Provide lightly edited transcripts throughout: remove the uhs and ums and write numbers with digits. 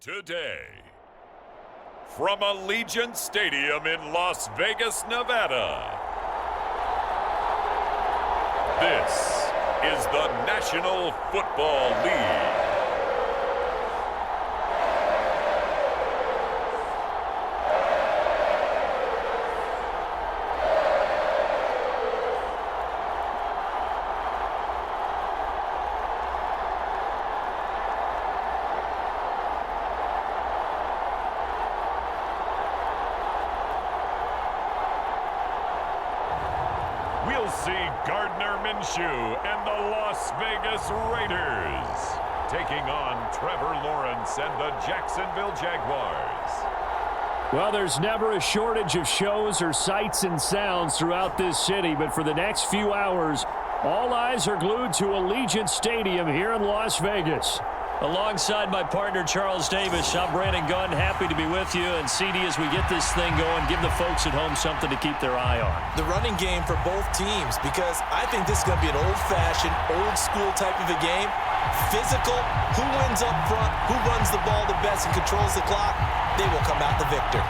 Today, from Allegiant Stadium in Las Vegas, Nevada, this is the National Football League. We'll see Gardner Minshew and the Las Vegas Raiders taking on Trevor Lawrence and the Jacksonville Jaguars. Well, there's never a shortage of shows or sights and sounds throughout this city, but for the next few hours, all eyes are glued to Allegiant Stadium here in Las Vegas. Alongside my partner, Charles Davis, I'm Brandon Gunn, happy to be with you. And CD, as we get this thing going, give the folks at home something to keep their eye on. The running game for both teams, because I think this is going to be an old-fashioned, old-school type of a game. Physical, who wins up front, who runs the ball the best and controls the clock, they will come out the victor.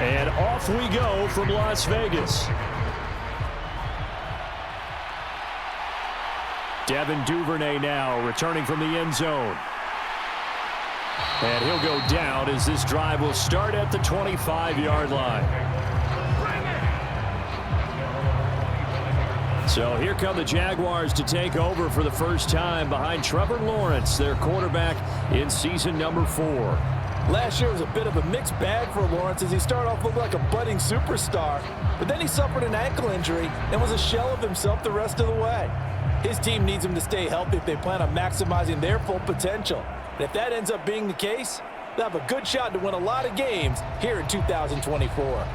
And off we go from Las Vegas. Devin Duvernay now returning from the end zone. And he'll go down as this drive will start at the 25-yard line. So here come the Jaguars to take over for the first time behind Trevor Lawrence, their quarterback in season number 4. Last year was a bit of a mixed bag for Lawrence as he started off looking like a budding superstar, but then he suffered an ankle injury and was a shell of himself the rest of the way. His team needs him to stay healthy if they plan on maximizing their full potential. And if that ends up being the case, they'll have a good shot to win a lot of games here in 2024.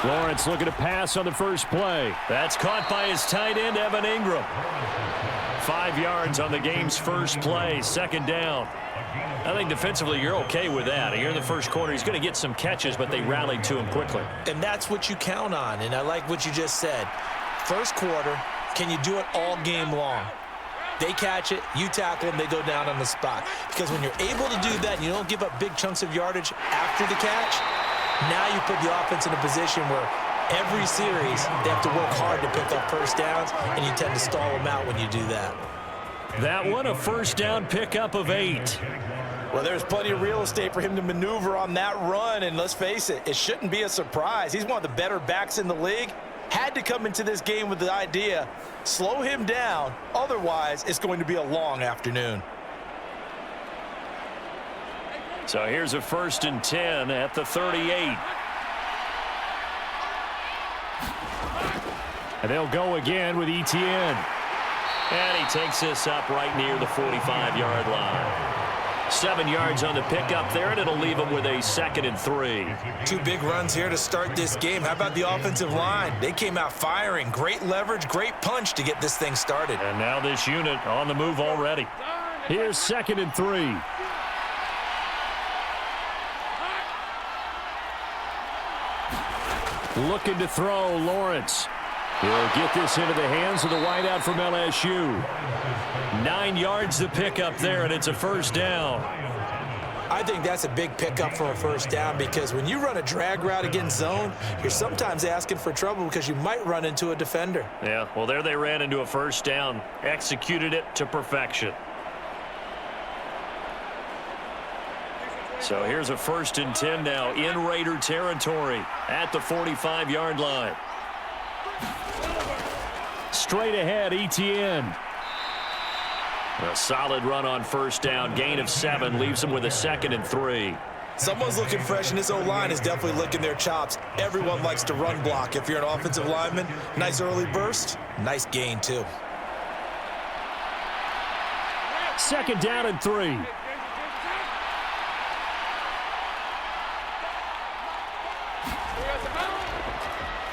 Lawrence looking to pass on the first play. That's caught by his tight end, Evan Ingram. 5 yards on the game's first play, second down. I think defensively you're okay with that. Here in the first quarter, he's going to get some catches, but they rallied to him quickly. And that's what you count on, and I like what you just said. First quarter, can you do it all game long? They catch it, you tackle them, they go down on the spot. Because when you're able to do that and you don't give up big chunks of yardage after the catch, now you put the offense in a position where every series they have to work hard to pick up first downs, and you tend to stall them out when you do that. That one a first down pickup of 8. Well, there's plenty of real estate for him to maneuver on that run, and let's face it, it shouldn't be a surprise. He's one of the better backs in the league. Had to come into this game with the idea, slow him down, otherwise it's going to be a long afternoon. So here's a 1st and 10 at the 38. And they'll go again with Etienne. And he takes this up right near the 45-yard line. 7 yards on the pickup there, and it'll leave him with a 2nd and 3. 2 big runs here to start this game. How about the offensive line? They came out firing. Great leverage, great punch to get this thing started. And now this unit on the move already. Here's 2nd and 3. Looking to throw, Lawrence. He'll get this into the hands of the wideout from LSU. 9 yards to pick up there, and it's a first down. I think that's a big pickup for a first down, because when you run a drag route against zone, you're sometimes asking for trouble because you might run into a defender. Yeah, well, there they ran into a first down. Executed it to perfection. So here's a 1st and 10 now in Raider territory at the 45-yard line. Straight ahead, Etienne. A solid run on first down. Gain of 7 leaves him with a 2nd and 3. Someone's looking fresh, and this O-line is definitely licking their chops. Everyone likes to run block. If you're an offensive lineman, nice early burst, nice gain, too. 2nd down and 3.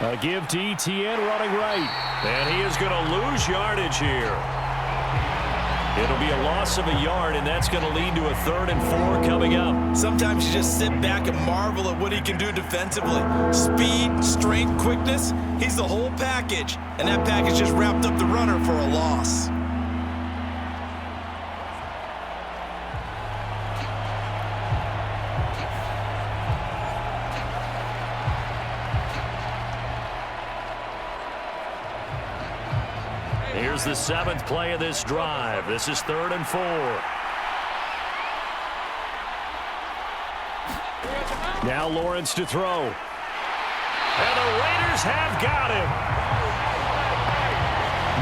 A give to Etienne running right. And he is going to lose yardage here. It'll be a loss of a yard, and that's going to lead to a 3rd and 4 coming up. Sometimes you just sit back and marvel at what he can do defensively. Speed, strength, quickness, he's the whole package. And that package just wrapped up the runner for a loss. Here's the 7th play of this drive. This is 3rd and 4. Now Lawrence to throw. And the Raiders have got him.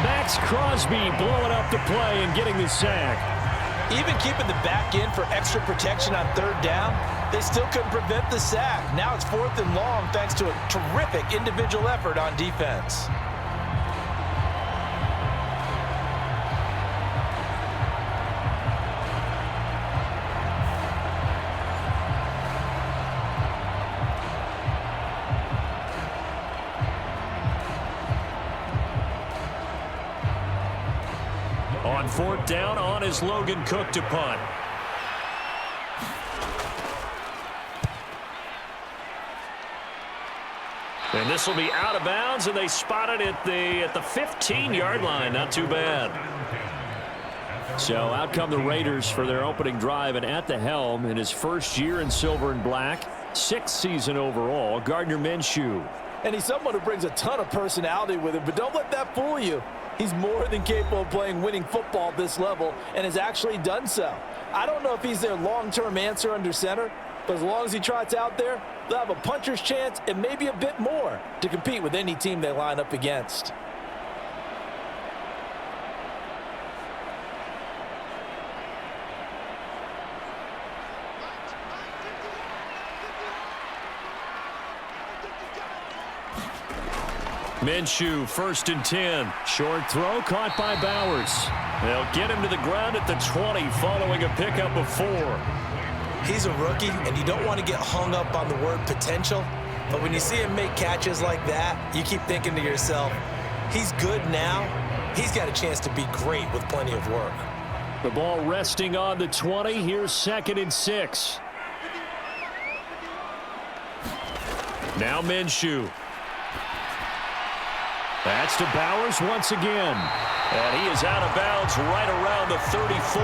Max Crosby blowing up the play and getting the sack. Even keeping the back in for extra protection on 3rd down, they still couldn't prevent the sack. Now it's 4th and long thanks to a terrific individual effort on defense. On 4th down, on is Logan Cook to punt. And this will be out of bounds, and they spot it at the 15-yard line. Not too bad. So out come the Raiders for their opening drive, and at the helm in his first year in silver and black, 6th season overall, Gardner Minshew. And he's someone who brings a ton of personality with him, but don't let that fool you. He's more than capable of playing winning football at this level and has actually done so. I don't know if he's their long-term answer under center, but as long as he trots out there, they'll have a puncher's chance and maybe a bit more to compete with any team they line up against. Minshew, 1st and 10. Short throw caught by Bowers. They'll get him to the ground at the 20 following a pickup of 4. He's a rookie, and you don't want to get hung up on the word potential. But when you see him make catches like that, you keep thinking to yourself, he's good now. He's got a chance to be great with plenty of work. The ball resting on the 20. Here's 2nd and 6. Now Minshew. That's to Bowers once again. And he is out of bounds right around the 34.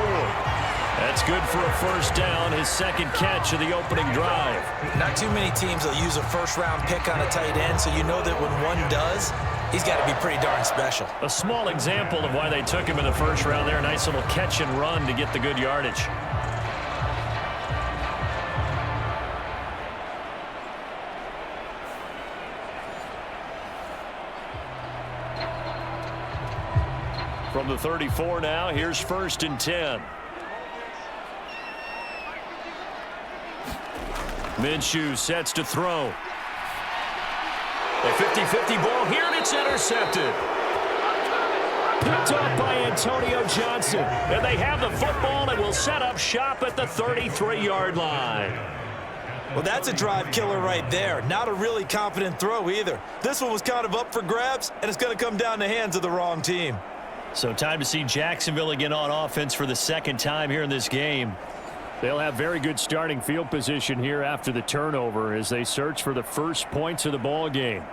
That's good for a 1st down, his 2nd catch of the opening drive. Not too many teams will use a 1st-round pick on a tight end, so you know that when one does, he's got to be pretty darn special. A small example of why they took him in the 1st round there. A nice little catch and run to get the good yardage. From the 34 now, here's 1st and 10. Minshew sets to throw. A 50-50 ball here, and it's intercepted. Picked off by Antonio Johnson. And they have the football and will set up shop at the 33-yard line. Well, that's a drive killer right there. Not a really confident throw either. This one was kind of up for grabs, and it's going to come down the hands of the wrong team. So time to see Jacksonville again on offense for the 2nd time here in this game. They'll have very good starting field position here after the turnover as they search for the first points of the ball game.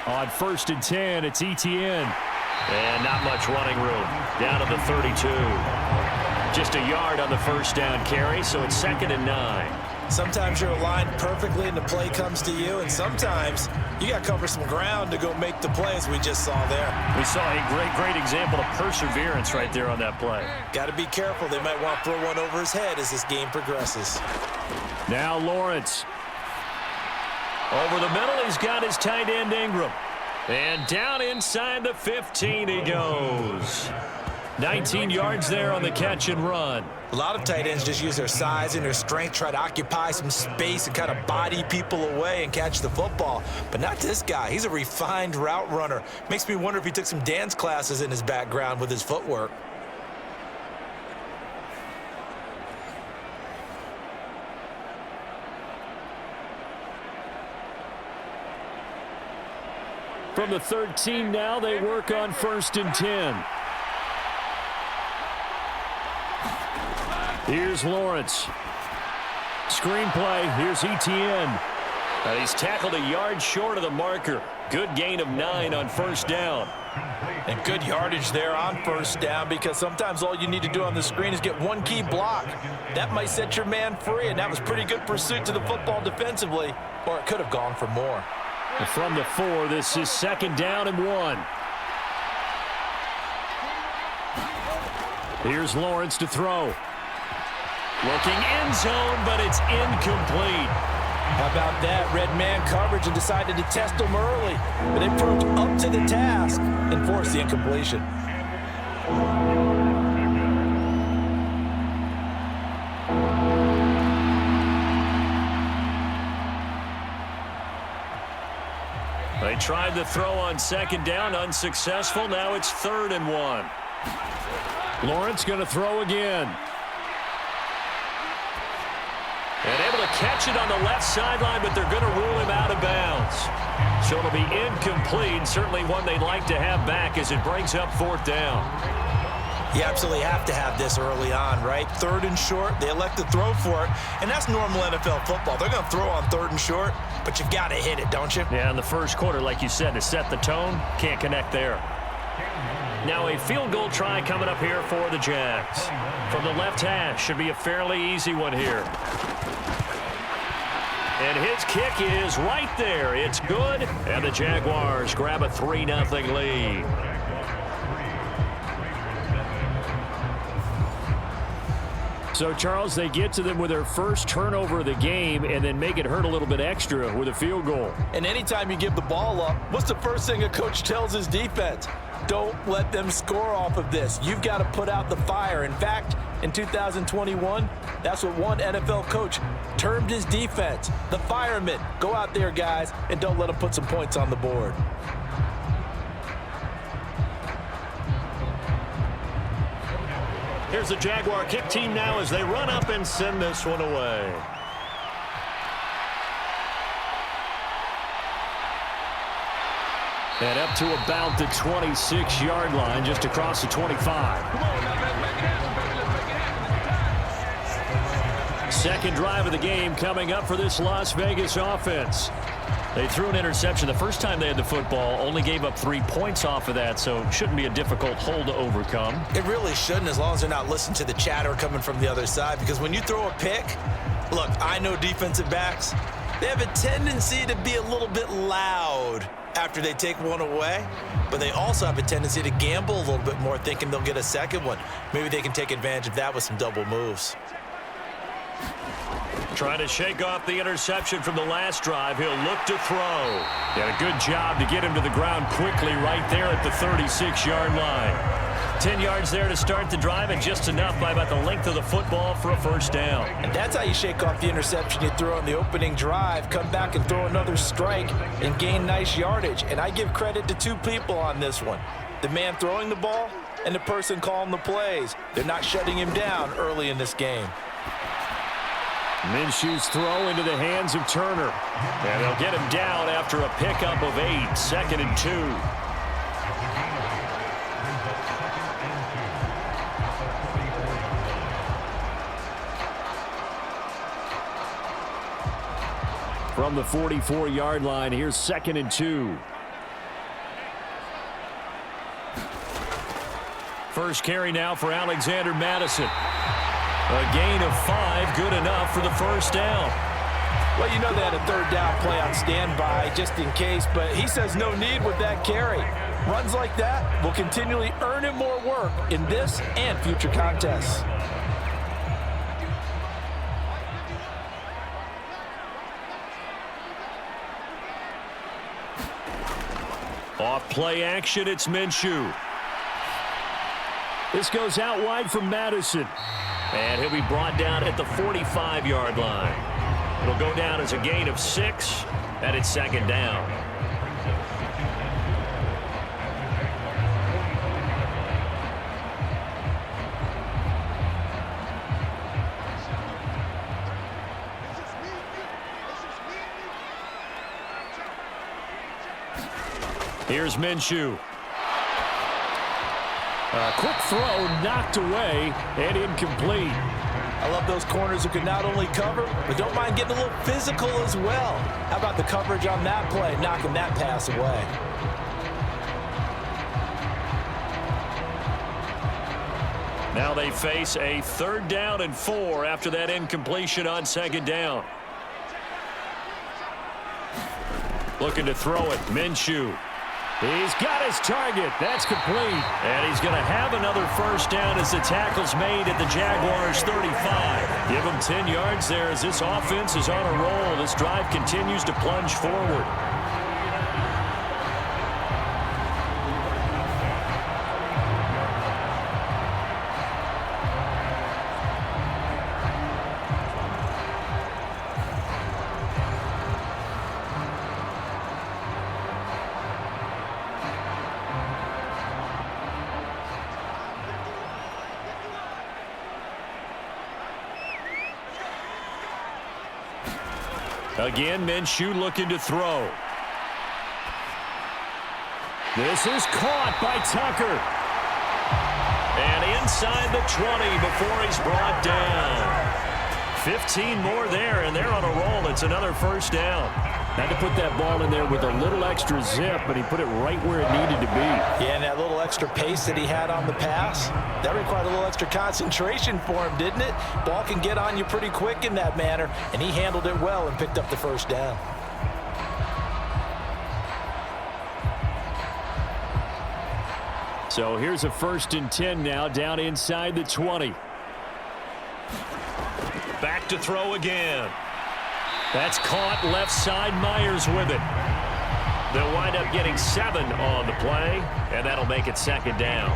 On 1st and 10, it's Etienne. And not much running room. Down to the 32. Just a yard on the 1st down carry, so it's 2nd and 9. Sometimes you're aligned perfectly and the play comes to you, and sometimes you got to cover some ground to go make the play, as we just saw there. We saw a great example of perseverance right there on that play. Got to be careful. They might want to throw one over his head as this game progresses. Now Lawrence. Over the middle, he's got his tight end Ingram. And down inside the 15 he goes. 19 yards there on the catch and run. A lot of tight ends just use their size and their strength, try to occupy some space and kind of body people away and catch the football. But not this guy. He's a refined route runner. Makes me wonder if he took some dance classes in his background with his footwork. From the 13 now, they work on 1st and 10. Here's Lawrence. Screenplay. Here's Etienne. He's tackled a yard short of the marker. Good gain of 9 on 1st down. And good yardage there on 1st down, because sometimes all you need to do on the screen is get one key block. That might set your man free, and that was pretty good pursuit to the football defensively, or it could have gone for more. And from the 4, this is 2nd down and 1. Here's Lawrence to throw. Looking end zone, but it's incomplete. How about that? Red man coverage and decided to test him early. But they proved up to the task and forced the incompletion. They tried the throw on 2nd down, unsuccessful. Now it's 3rd and 1. Lawrence going to throw again. And able to catch it on the left sideline, but they're going to rule him out of bounds. So it'll be incomplete. Certainly one they'd like to have back as it brings up 4th down. You absolutely have to have this early on, right? 3rd and short, they elect to throw for it, and that's normal NFL football. They're going to throw on 3rd and short, but you've got to hit it, don't you? Yeah, in the first quarter, like you said, to set the tone, can't connect there. Now a field goal try coming up here for the Jags. From the left hash, should be a fairly easy one here. And his kick is right there. It's good, and the Jaguars grab a 3-0 lead. So, Charles, they get to them with their first turnover of the game and then make it hurt a little bit extra with a field goal. And anytime you give the ball up, what's the first thing a coach tells his defense? Don't let them score off of this. You've got to put out the fire. In fact, in 2021, that's what one NFL coach termed his defense. The firemen. Go out there, guys, and don't let them put some points on the board. Here's the Jaguar kick team now as they run up and send this one away. And up to about the 26-yard line, just across the 25. Second drive of the game coming up for this Las Vegas offense. They threw an interception the first time they had the football, only gave up 3 points off of that, so it shouldn't be a difficult hole to overcome. It really shouldn't, as long as they're not listening to the chatter coming from the other side, because when you throw a pick, look, I know defensive backs, they have a tendency to be a little bit loud after they take one away, but they also have a tendency to gamble a little bit more, thinking they'll get a second one. Maybe they can take advantage of that with some double moves. Trying to shake off the interception from the last drive. He'll look to throw. And a good job to get him to the ground quickly right there at the 36-yard line. 10 yards there to start the drive, and just enough by about the length of the football for a first down. And that's how you shake off the interception you throw on the opening drive, come back and throw another strike and gain nice yardage. And I give credit to two people on this one. The man throwing the ball and the person calling the plays. They're not shutting him down early in this game. Minshew's throw into the hands of Turner. And they'll get him down after a pickup of 8, 2nd and 2. From the 44-yard line, here's 2nd and 2. First carry now for Alexander Madison. A gain of 5, good enough for the first down. Well, you know they had a third down play on standby just in case, but he says no need with that carry. Runs like that will continually earn him more work in this and future contests. Off play action, it's Minshew. This goes out wide from Madison. And he'll be brought down at the 45-yard line. It'll go down as a gain of 6, and it's second down. Here's Minshew. A quick throw knocked away and incomplete. I love those corners who can not only cover, but don't mind getting a little physical as well. How about the coverage on that play, knocking that pass away? Now they face a 3rd down and 4 after that incompletion on second down. Looking to throw it, Minshew. He's got his target. That's complete. And he's going to have another first down as the tackle's made at the Jaguars' 35. Give him 10 yards there as this offense is on a roll. This drive continues to plunge forward. Again, Minshew looking to throw. This is caught by Tucker. And inside the 20 before he's brought down. 15 more there, and they're on a roll. It's another first down. Had to put that ball in there with a little extra zip, but he put it right where it needed to be. Yeah, and that little extra pace that he had on the pass, that required a little extra concentration for him, didn't it? Ball can get on you pretty quick in that manner, and he handled it well and picked up the first down. So here's a 1st and 10 now, down inside the 20. Back to throw again. That's caught left side. Myers with it. They'll wind up getting 7 on the play, and that'll make it second down.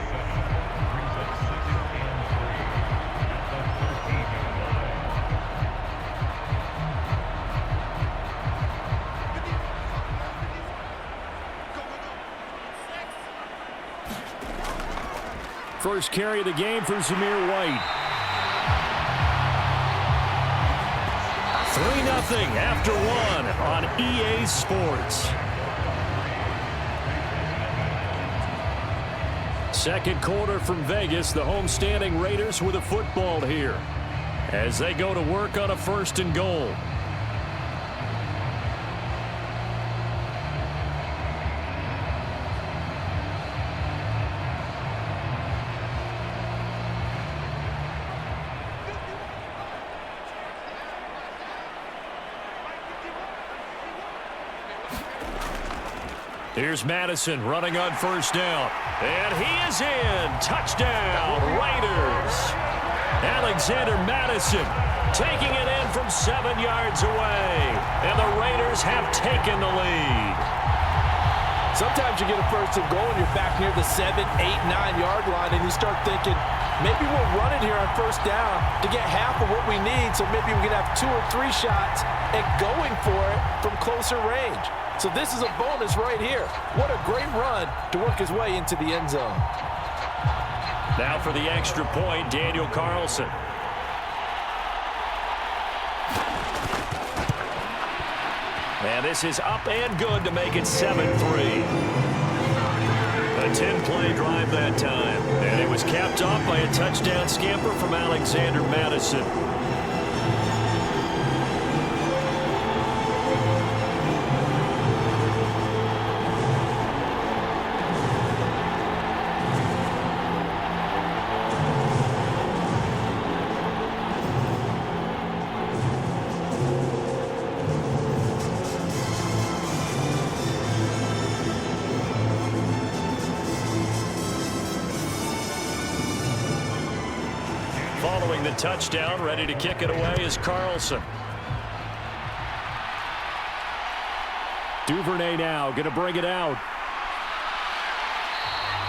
First carry of the game for Zamir White. 3-0 after 1 on EA Sports. Second quarter from Vegas. The homestanding Raiders with a football here as they go to work on a 1st and goal. Here's Madison running on first down. And he is in. Touchdown, Raiders. Alexander Madison taking it in from 7 yards away. And the Raiders have taken the lead. Sometimes you get a 1st and goal and you're back near the 7, 8, 9-yard line, and you start thinking, maybe we'll run it here on 1st down to get half of what we need, so maybe we can have 2 or 3 shots at going for it from closer range. So this is a bonus right here. What a great run to work his way into the end zone. Now for the extra point, Daniel Carlson. And this is up and good to make it 7-3. A 10-play drive that time. And it was capped off by a touchdown scamper from Alexander Madison. following the touchdown. Ready to kick it away is Carlson. Duvernay now going to bring it out.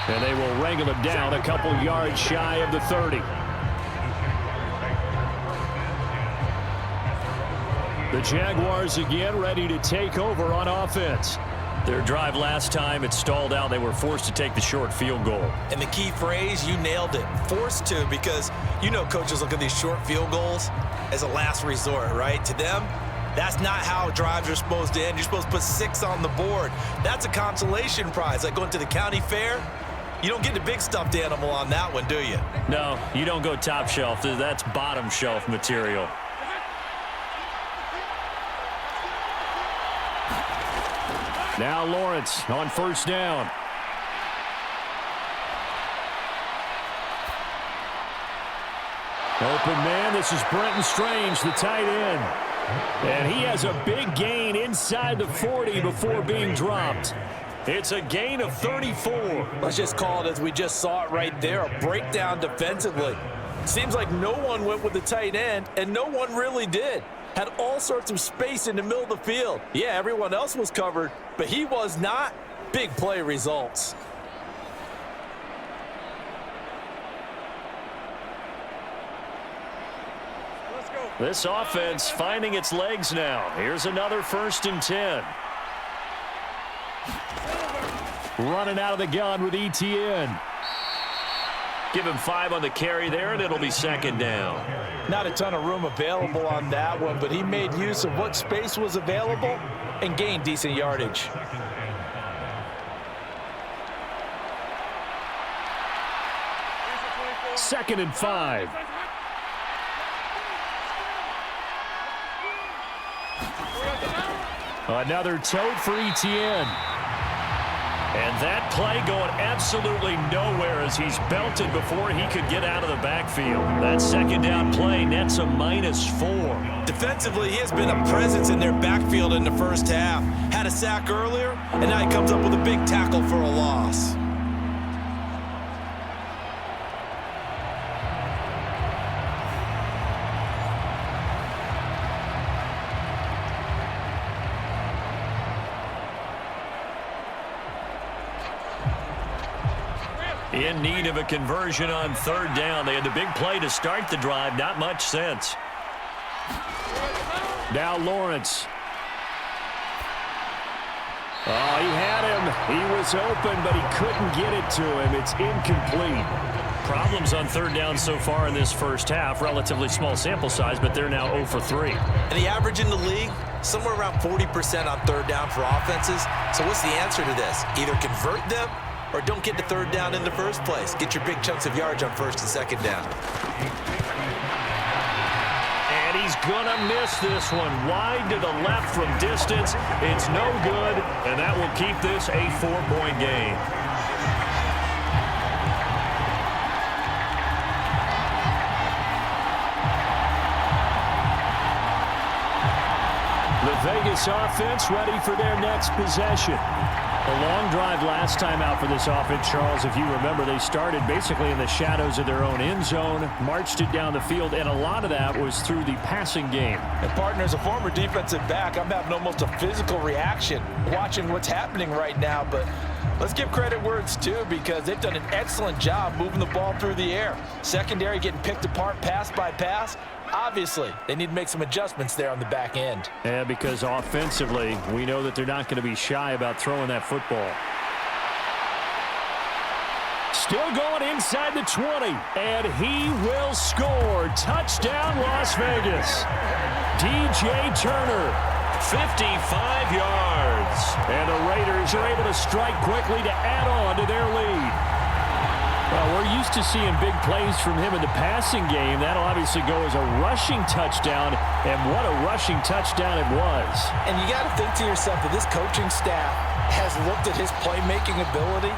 And they will wrangle him down a couple yards shy of the 30. The Jaguars again ready to take over on offense. Their drive last time, it stalled out. They were forced to take the short field goal. And the key phrase, you nailed it. Forced to, because you know coaches look at these short field goals as a last resort, right? To them, that's not how drives are supposed to end. You're supposed to put 6 on the board. That's a consolation prize. Like going to the county fair, you don't get the big stuffed animal on that one, do you? No, you don't go top shelf. That's bottom shelf material. Now Lawrence on first down. Open man, this is Brenton Strange, the tight end. And he has a big gain inside the 40 before being dropped. It's a gain of 34. Let's just call it as we just saw it right there, a breakdown defensively. Seems like no one went with the tight end, and no one really did. Had all sorts of space in the middle of the field. Yeah, everyone else was covered, but he was not. Big play results. This offense finding its legs now. Here's another 1st and 10. Running out of the gun with ETN. Give him 5 on the carry there, and it'll be 2nd down. Not a ton of room available on that one, but he made use of what space was available and gained decent yardage. Second and 5. Another tote for ETN. And that play going absolutely nowhere as he's belted before he could get out of the backfield. That 2nd down play nets a -4. Defensively, he has been a presence in their backfield in the first half. Had a sack earlier, and now he comes up with a big tackle for a loss. In need of a conversion on 3rd down. They had the big play to start the drive. Not much sense. Now Lawrence. Oh, he had him. He was open, but he couldn't get it to him. It's incomplete. Problems on 3rd down so far in this first half. Relatively small sample size, but they're now 0 for 3. And the average in the league, somewhere around 40% on 3rd down for offenses. So what's the answer to this? Either convert them or don't get to 3rd down in the first place. Get your big chunks of yards on 1st and 2nd down. And he's going to miss this one. Wide to the left from distance. It's no good, and that will keep this a 4-point game. The Vegas offense ready for their next possession. A long drive last time out for this offense, Charles. If you remember, they started basically in the shadows of their own end zone, marched it down the field, and a lot of that was through the passing game. And partner, as a former defensive back, I'm having almost a physical reaction watching what's happening right now. But let's give credit where it's due, because they've done an excellent job moving the ball through the air. Secondary getting picked apart pass by pass. Obviously, they need to make some adjustments there on the back end. Yeah, because offensively, we know that they're not going to be shy about throwing that football. Still going inside the 20, and he will score. Touchdown, Las Vegas. DJ Turner. 55 yards. And the Raiders are able to strike quickly to add on to their lead. Well, we're used to seeing big plays from him in the passing game. That'll obviously go as a rushing touchdown, and what a rushing touchdown it was. And you got to think to yourself that this coaching staff has looked at his playmaking ability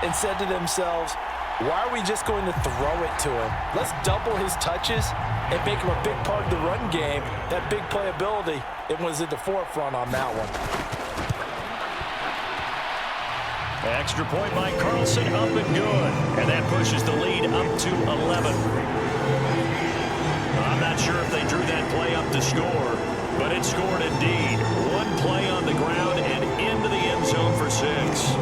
and said to themselves, why are we just going to throw it to him? Let's double his touches and make him a big part of the run game. That big playability, it was at the forefront on that one. Extra point by Carlson, up and good. And that pushes the lead up to 11. I'm not sure if they drew that play up to score, but it scored indeed. One play on the ground and into the end zone for 6.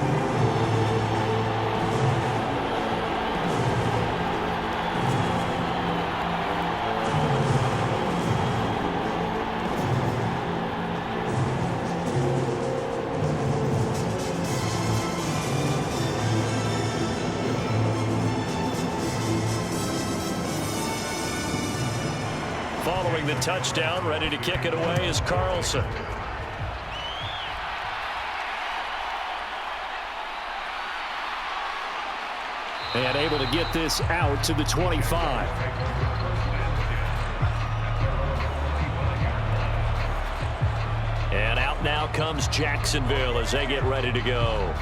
Following the touchdown, ready to kick it away is Carlson. And able to get this out to the 25. And out now comes Jacksonville as they get ready to go.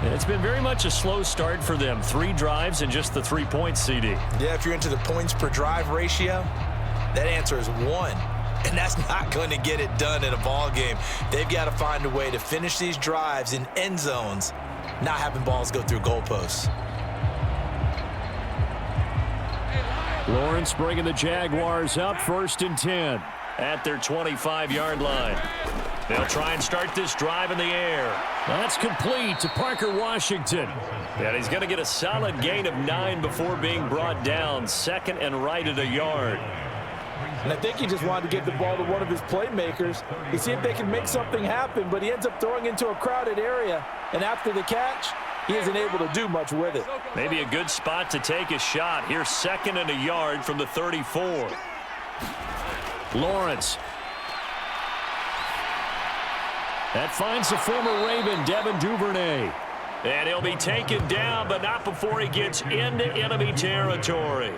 It's been very much a slow start for them. 3 drives and just the 3 points, CD. Yeah, if you're into the points per drive ratio, that answer is 1. And that's not going to get it done in a ball game. They've got to find a way to finish these drives in end zones, not having balls go through goalposts. Lawrence bringing the Jaguars up 1st and 10 at their 25-yard line. They'll try and start this drive in the air. That's complete to Parker Washington. And he's going to get a solid gain of 9 before being brought down. 2nd and right at a yard. And I think he just wanted to get the ball to one of his playmakers to see if they can make something happen, but he ends up throwing into a crowded area. And after the catch, he isn't able to do much with it. Maybe a good spot to take a shot. Here's 2nd and a yard from the 34. Lawrence. That finds the former Raven, Devin Duvernay. And he'll be taken down, but not before he gets into enemy territory.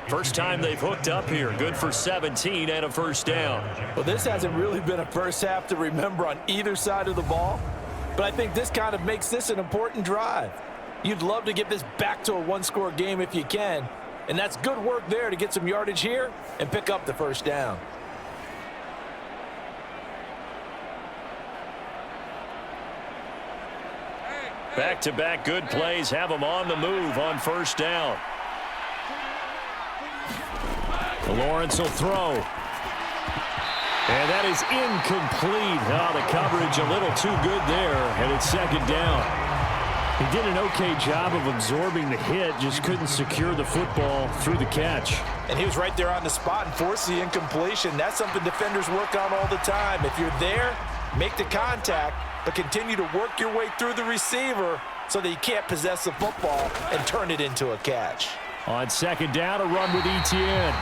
First time they've hooked up here. Good for 17 and a first down. Well, this hasn't really been a first half to remember on either side of the ball, but I think this kind of makes this an important drive. You'd love to get this back to a one-score game if you can, and that's good work there to get some yardage here and pick up the first down. Back-to-back good plays have them on the move on first down. Lawrence will throw. And that is incomplete. Oh, the coverage a little too good there, and it's 2nd down. He did an okay job of absorbing the hit, just couldn't secure the football through the catch. And he was right there on the spot and forced the incompletion. That's something defenders work on all the time. If you're there, make the contact, but continue to work your way through the receiver so that you can't possess the football and turn it into a catch. On 2nd down, a run with Etienne.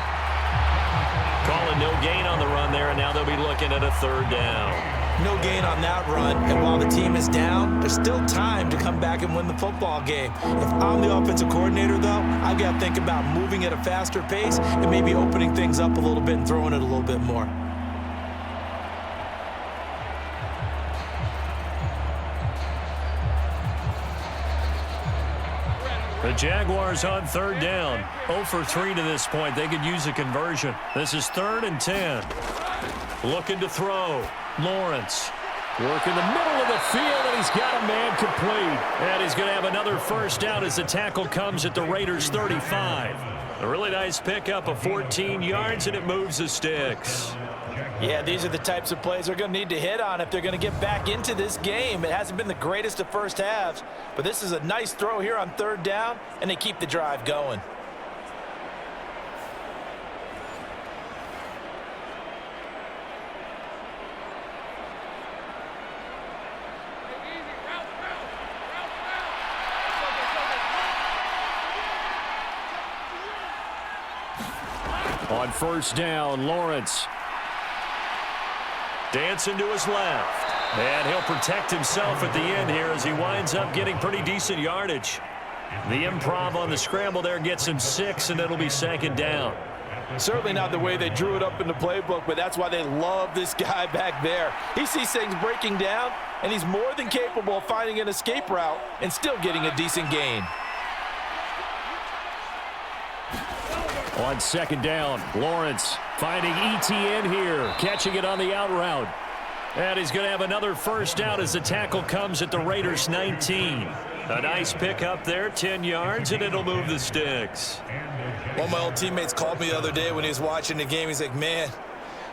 Calling no gain on the run there, and now they'll be looking at a 3rd down. No gain on that run, and while the team is down, there's still time to come back and win the football game. If I'm the offensive coordinator, though, I've got to think about moving at a faster pace and maybe opening things up a little bit and throwing it a little bit more. The Jaguars on 3rd down. 0 for 3 to this point. They could use a conversion. This is 3rd and 10. Looking to throw. Lawrence. Work in the middle of the field, and he's got a man complete. And he's going to have another first down as the tackle comes at the Raiders' 35. A really nice pickup of 14 yards, and it moves the sticks. Yeah, these are the types of plays they're going to need to hit on if they're going to get back into this game. It hasn't been the greatest of first halves, but this is a nice throw here on 3rd down, and they keep the drive going. On 1st down, Lawrence. Dancing to his left. And he'll protect himself at the end here as he winds up getting pretty decent yardage. The improv on the scramble there gets him 6, and it'll be 2nd down. Certainly not the way they drew it up in the playbook, but that's why they love this guy back there. He sees things breaking down, and he's more than capable of finding an escape route and still getting a decent gain. On 2nd down, Lawrence finding Etienne here, catching it on the out route. And he's going to have another first down as the tackle comes at the Raiders' 19. A nice pick up there, 10 yards, and it'll move the sticks. One of my old teammates called me the other day when he was watching the game. He's like, man,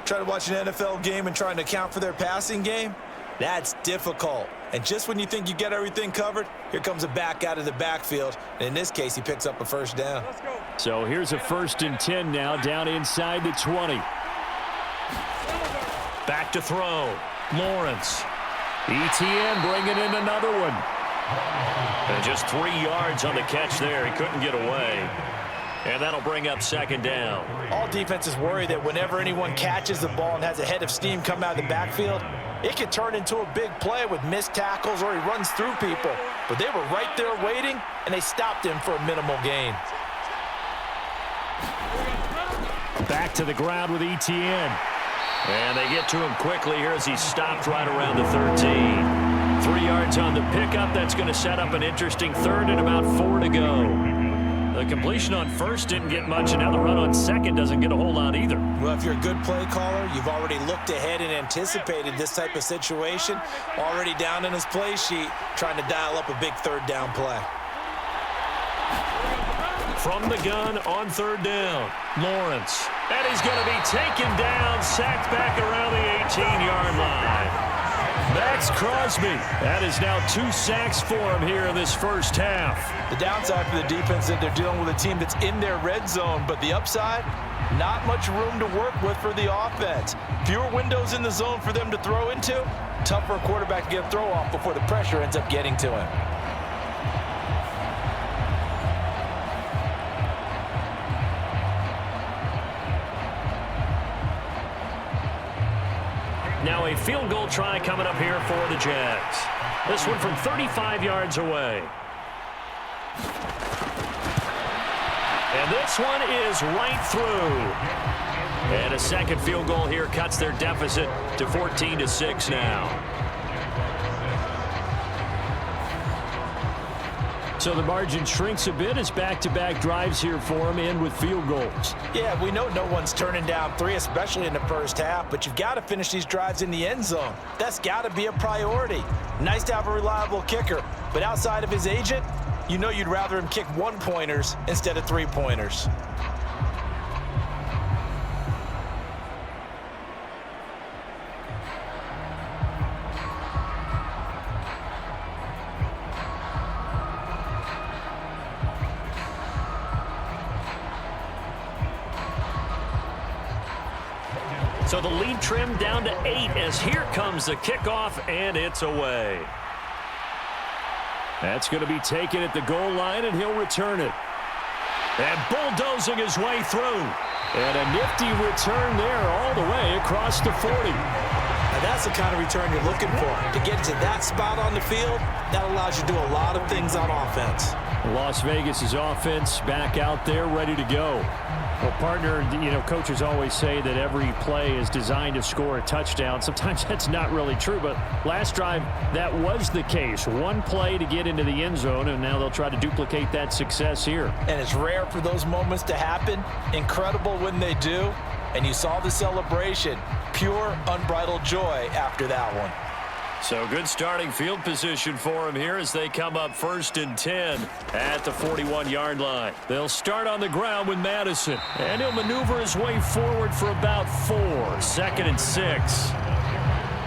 trying to watch an NFL game and trying to account for their passing game, that's difficult. And just when you think you get everything covered, here comes a back out of the backfield. And in this case, he picks up a first down. So here's a 1st and 10 now, down inside the 20. Back to throw. Lawrence. ETN bringing in another one. And just 3 yards on the catch there. He couldn't get away. And that'll bring up 2nd down. All defenses worry that whenever anyone catches the ball and has a head of steam come out of the backfield, it can turn into a big play with missed tackles or he runs through people. But they were right there waiting, and they stopped him for a minimal gain. Back to the ground with ETN. And they get to him quickly here as he's stopped right around the 13. 3 yards on the pickup. That's going to set up an interesting 3rd and about 4 to go. The completion on 1st didn't get much, and now the run on 2nd doesn't get a whole lot either. Well, if you're a good play caller, you've already looked ahead and anticipated this type of situation. Already down in his play sheet, trying to dial up a big 3rd down play. From the gun on 3rd down, Lawrence. And he's going to be taken down, sacked back around the 18-yard line. Max Crosby. That is now 2 sacks for him here in this first half. The downside for the defense is that they're dealing with a team that's in their red zone, but the upside, not much room to work with for the offense. Fewer windows in the zone for them to throw into. Tough for a quarterback to get a throw off before the pressure ends up getting to him. Now a field goal try coming up here for the Jags. This one from 35 yards away. And this one is right through. And a 2nd field goal here cuts their deficit to 14-6 now. So the margin shrinks a bit as back-to-back drives here for him end with field goals. Yeah, we know no one's turning down 3, especially in the first half, but you've got to finish these drives in the end zone. That's got to be a priority. Nice to have a reliable kicker, but outside of his agent, you know you'd rather him kick 1-pointers instead of 3-pointers. So the lead trimmed down to 8 as here comes the kickoff, and it's away. That's going to be taken at the goal line, and he'll return it. And bulldozing his way through. And a nifty return there all the way across the 40. Now that's the kind of return you're looking for. To get to that spot on the field, that allows you to do a lot of things on offense. Las Vegas' offense back out there ready to go. Well, partner, you know, coaches always say that every play is designed to score a touchdown. Sometimes that's not really true, but last drive, that was the case. One play to get into the end zone, and now they'll try to duplicate that success here. And it's rare for those moments to happen. Incredible when they do. And you saw the celebration. Pure, unbridled joy after that one. So good starting field position for him here as they come up 1st and 10 at the 41-yard line. They'll start on the ground with Madison, and he'll maneuver his way forward for about 4. 2nd and 6.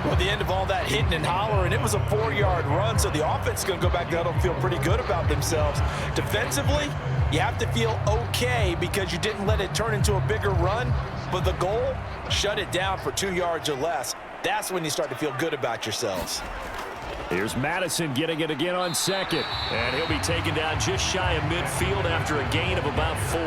Well, the end of all that hitting and hollering, it was a 4-yard run, so the offense is going to go back there and feel pretty good about themselves. Defensively, you have to feel okay because you didn't let it turn into a bigger run, but the goal, shut it down for 2 yards or less. That's when you start to feel good about yourselves. Here's Madison getting it again on 2nd. And he'll be taken down just shy of midfield after a gain of about 4.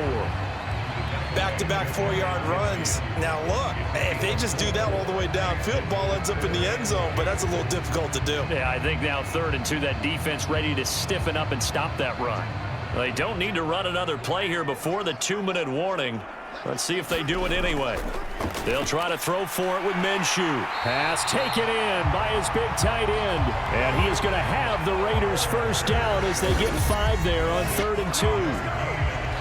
Back-to-back 4-yard runs. Now look, if they just do that all the way downfield, ball ends up in the end zone, but that's a little difficult to do. Yeah, I think now 3rd and 2, that defense ready to stiffen up and stop that run. They don't need to run another play here before the 2-minute warning. Let's see if they do it anyway. They'll try to throw for it with Minshew. Pass taken in by his big tight end. And he is going to have the Raiders first down as they get 5 there on 3rd and 2.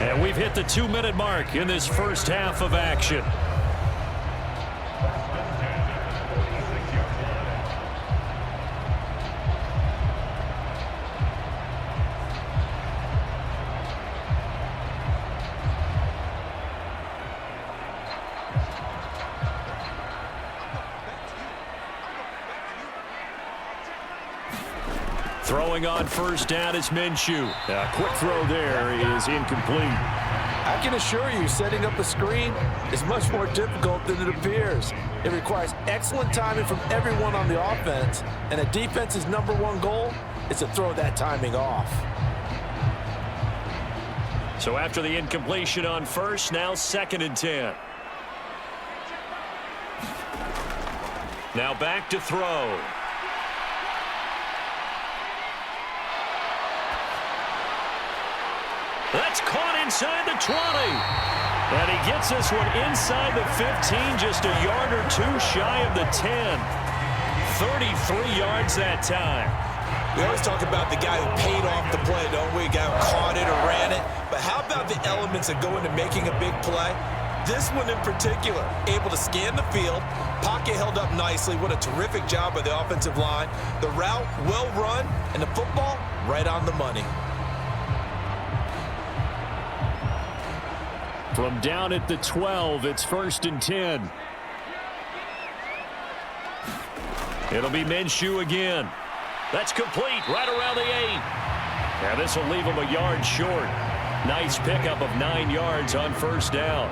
And we've hit the 2-minute mark in this first half of action. Throwing on first down is Minshew. A quick throw there is incomplete. I can assure you, setting up a screen is much more difficult than it appears. It requires excellent timing from everyone on the offense, and a defense's #1 goal is to throw that timing off. So after the incompletion on first, now 2nd and 10. Now back to throw. That's caught inside the 20. And he gets this one inside the 15, just a yard or two shy of the 10. 33 yards that time. We always talk about the guy who paid off the play, don't we? A guy who caught it or ran it. But how about the elements that go into making a big play? This one in particular, able to scan the field, pocket held up nicely. What a terrific job by the offensive line. The route, well run, and the football, right on the money. From down at the 12, it's 1st and 10. It'll be Minshew again. That's complete right around the 8. Now this will leave him a yard short. Nice pickup of 9 yards on first down.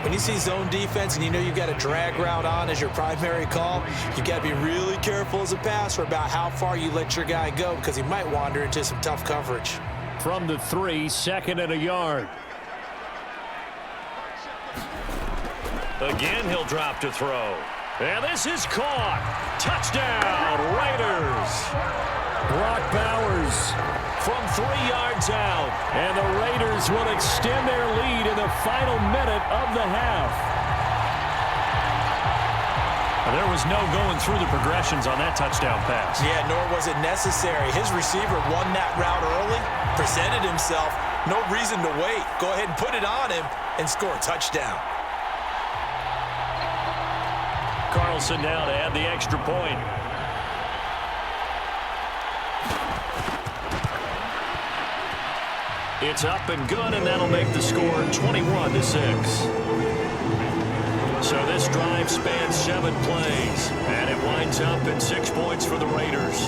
When you see zone defense and you know you've got a drag route on as your primary call, you've got to be really careful as a passer about how far you let your guy go because he might wander into some tough coverage. From the 3, 2nd and a yard. Again, he'll drop to throw. And this is caught. Touchdown, Raiders. Brock Bowers From 3 yards out. and the Raiders will extend their lead in the final minute of the half. There was no going through the progressions on that touchdown pass. Yeah, nor was it necessary. His receiver won that route early, presented himself. No reason to wait. Go ahead and put it on him and score a touchdown. Carlson now to add the extra point. It's up and good, and that'll make the score 21-6. So this drive spans 7 plays, and it winds up in 6 points for the Raiders.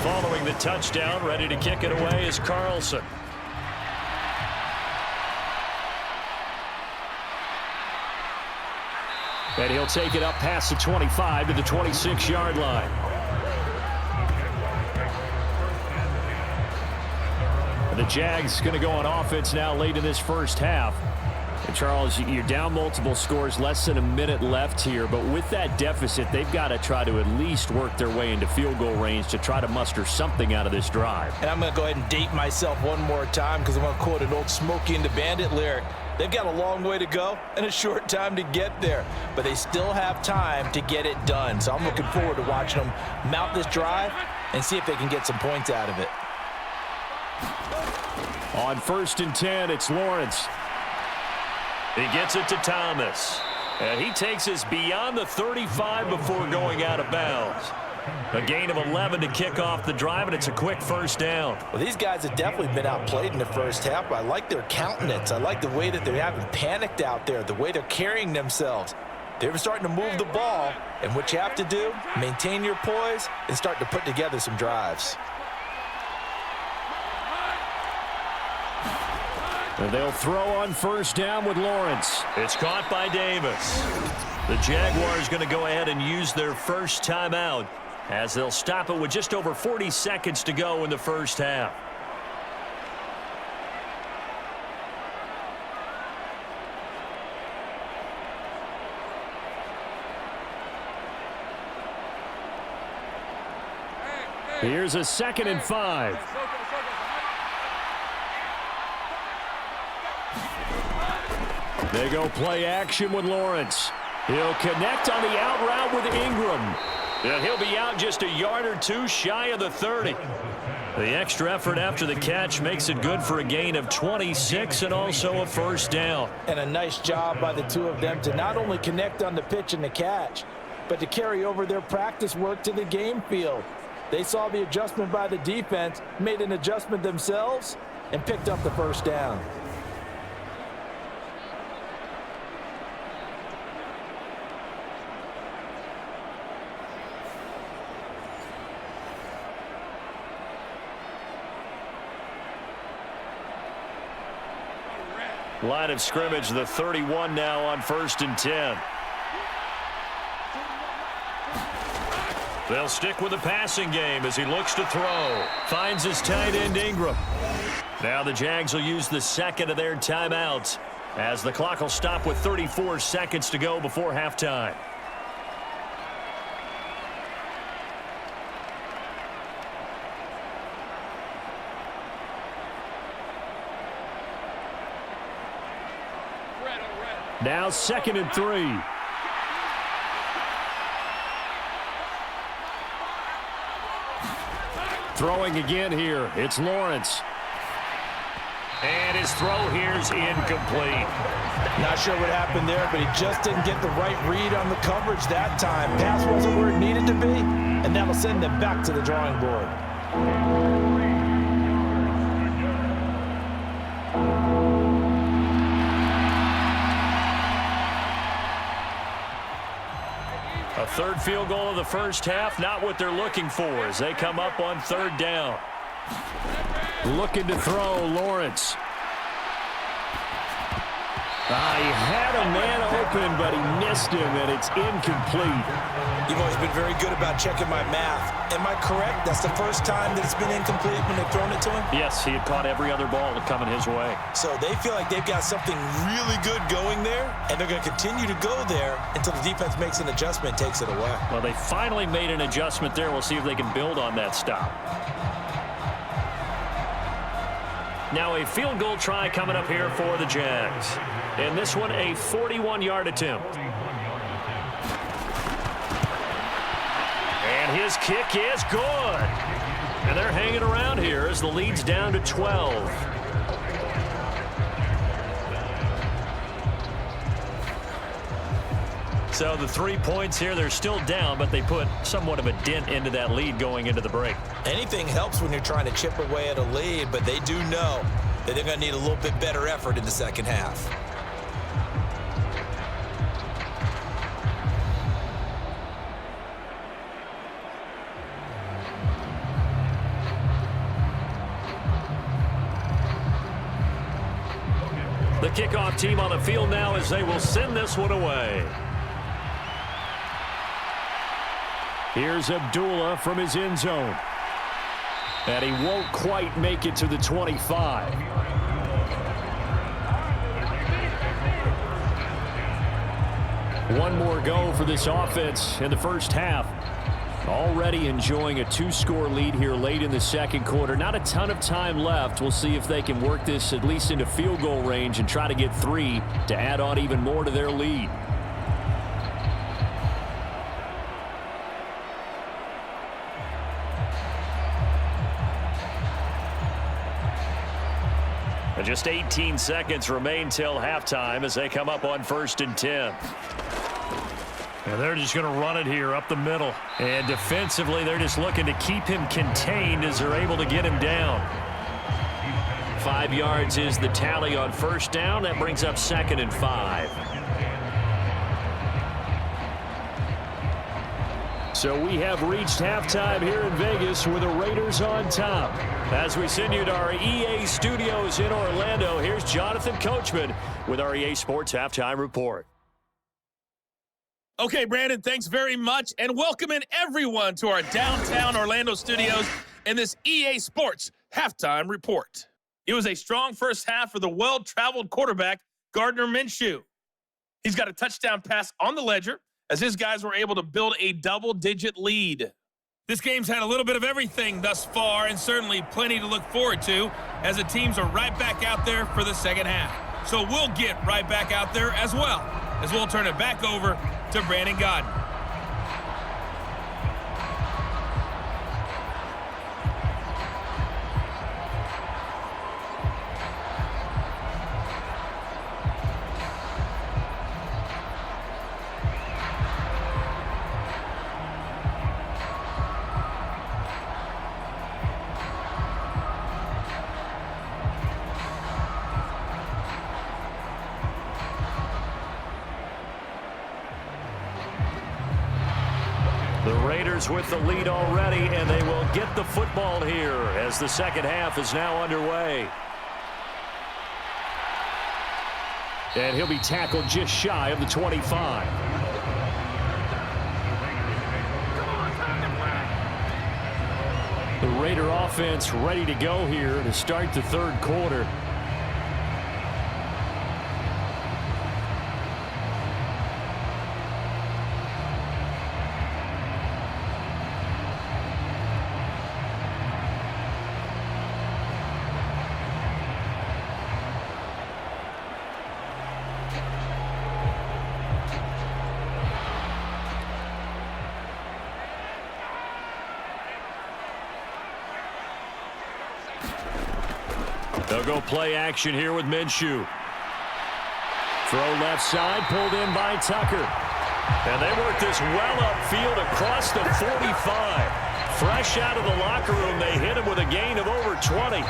Following the touchdown, ready to kick it away is Carlson. And he'll take it up past the 25 to the 26-yard line. The Jags going to go on offense now late in this first half. And Charles, you're down multiple scores, less than a minute left here. But with that deficit, they've got to try to at least work their way into field goal range to try to muster something out of this drive. And I'm going to go ahead and date myself one more time because I'm going to quote an old Smokey and the Bandit lyric. They've got a long way to go and a short time to get there, but they still have time to get it done. So I'm looking forward to watching them mount this drive and see if they can get some points out of it. On 1st and 10, it's Lawrence. He gets it to Thomas. And he takes us beyond the 35 before going out of bounds. A gain of 11 to kick off the drive, and it's a quick first down. Well, these guys have definitely been outplayed in the first half. I like their countenance. I like the way that they haven't panicked out there, the way they're carrying themselves. They're starting to move the ball, and what you have to do, maintain your poise and start to put together some drives. And they'll throw on first down with Lawrence. It's caught by Davis. The Jaguars going to go ahead and use their first timeout as they'll stop it with just over 40 seconds to go in the first half. Here's a 2nd and 5. They go play action with Lawrence. He'll connect on the out route with Ingram. And he'll be out just a yard or two shy of the 30. The extra effort after the catch makes it good for a gain of 26 and also a first down. And a nice job by the two of them to not only connect on the pitch and the catch, but to carry over their practice work to the game field. They saw the adjustment by the defense, made an adjustment themselves, and picked up the first down. Line of scrimmage, the 31 now on 1st and 10. They'll stick with the passing game as he looks to throw. Finds his tight end Ingram. Now the Jags will use the second of their timeouts as the clock will stop with 34 seconds to go before halftime. Now 2nd and 3. Throwing again here. It's Lawrence. And his throw here's incomplete. Not sure what happened there, but he just didn't get the right read on the coverage that time. Pass wasn't where it needed to be, and that'll send them back to the drawing board. A third field goal of the first half, not what they're looking for as they come up on 3rd down. Looking to throw, Lawrence. He had a man open, but he missed him, and it's incomplete. You've always been very good about checking my math. Am I correct? That's the first time that it's been incomplete when they've thrown it to him? Yes, he had caught every other ball coming his way. So they feel like they've got something really good going there, and they're going to continue to go there until the defense makes an adjustment and takes it away. Well, they finally made an adjustment there. We'll see if they can build on that stop. Now a field goal try coming up here for the Jags. And this one a 41-yard attempt. And his kick is good. And they're hanging around here as the lead's down to 12. So the 3 points here, they're still down, but they put somewhat of a dent into that lead going into the break. Anything helps when you're trying to chip away at a lead, but they do know that they're going to need a little bit better effort in the second half. The kickoff team on the field now as they will send this one away. Here's Abdullah from his end zone. And he won't quite make it to the 25. One more go for this offense in the first half. Already enjoying a 2-score lead here late in the second quarter. Not a ton of time left. We'll see if they can work this at least into field goal range and try to get 3 to add on even more to their lead. And just 18 seconds remain till halftime as they come up on 1st and 10. And they're just going to run it here up the middle. And defensively, they're just looking to keep him contained as they're able to get him down. 5 yards is the tally on 1st down. That brings up 2nd and 5. So we have reached halftime here in Vegas with the Raiders on top. As we send you to our EA studios in Orlando, here's Jonathan Coachman with our EA Sports Halftime Report. Okay, Brandon, thanks very much, and welcome in everyone to our downtown Orlando studios in this EA Sports Halftime Report. It was a strong first half for the well-traveled quarterback, Gardner Minshew. He's got a touchdown pass on the ledger as his guys were able to build a double-digit lead. This game's had a little bit of everything thus far, and certainly plenty to look forward to as the teams are right back out there for the second half. So we'll get right back out there as well, as we'll turn it back over to Brandon Godden. The Raiders with the lead already, and they will get the football here as the second half is now underway. And he'll be tackled just shy of the 25. The Raider offense ready to go here to start the third quarter. They'll go play action here with Minshew. Throw left side, pulled in by Tucker. And they work this well upfield across the 45. Fresh out of the locker room, they hit him with a gain of over 20.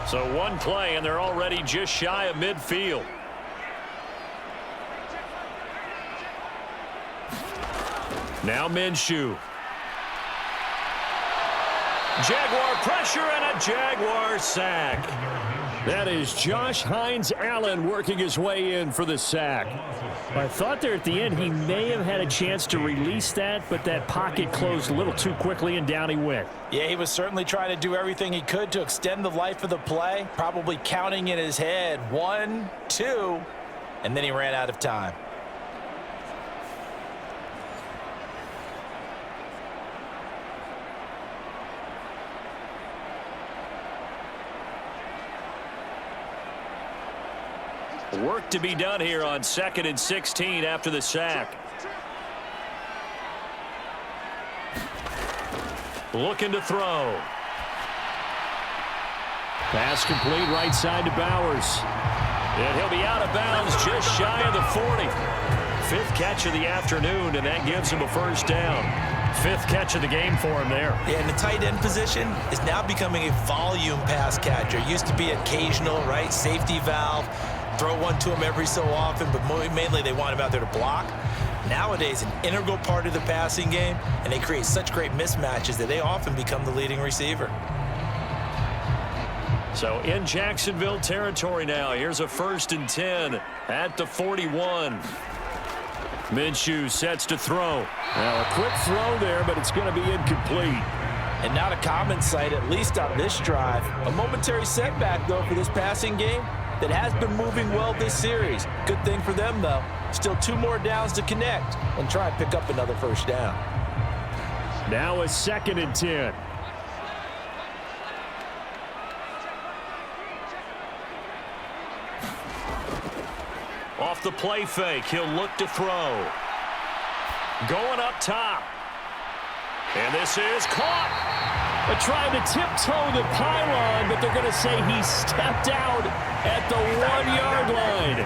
So one play, and they're already just shy of midfield. Now Minshew. Jaguar pressure and a Jaguar sack. That is Josh Hines Allen working his way in for the sack. I thought there at the end he may have had a chance to release that, but that pocket closed a little too quickly and down he went. Yeah, he was certainly trying to do everything he could to extend the life of the play, probably counting in his head 1, 2, and then he ran out of time. Work to be done here on 2nd and 16 after the sack. Looking to throw. Pass complete right side to Bowers. And he'll be out of bounds just shy of the 40. 5th catch of the afternoon, and that gives him a first down. 5th catch of the game for him there. Yeah, and the tight end position is now becoming a volume pass catcher. Used to be occasional, right? Safety valve. Throw one to him every so often, but mainly they want him out there to block. Nowadays, an integral part of the passing game, and they create such great mismatches that they often become the leading receiver. So in Jacksonville territory now, here's a 1st and 10 at the 41. Minshew sets to throw. Now a quick throw there, but it's going to be incomplete. And not a common sight, at least on this drive. A momentary setback, though, for this passing game that has been moving well this series. Good thing for them, though. Still 2 more downs to connect and try and pick up another first down. Now a 2nd and 10. Off the play fake, he'll look to throw. Going up top. And this is caught. They're trying to tiptoe the pylon, but they're going to say he stepped out at the 1-yard line.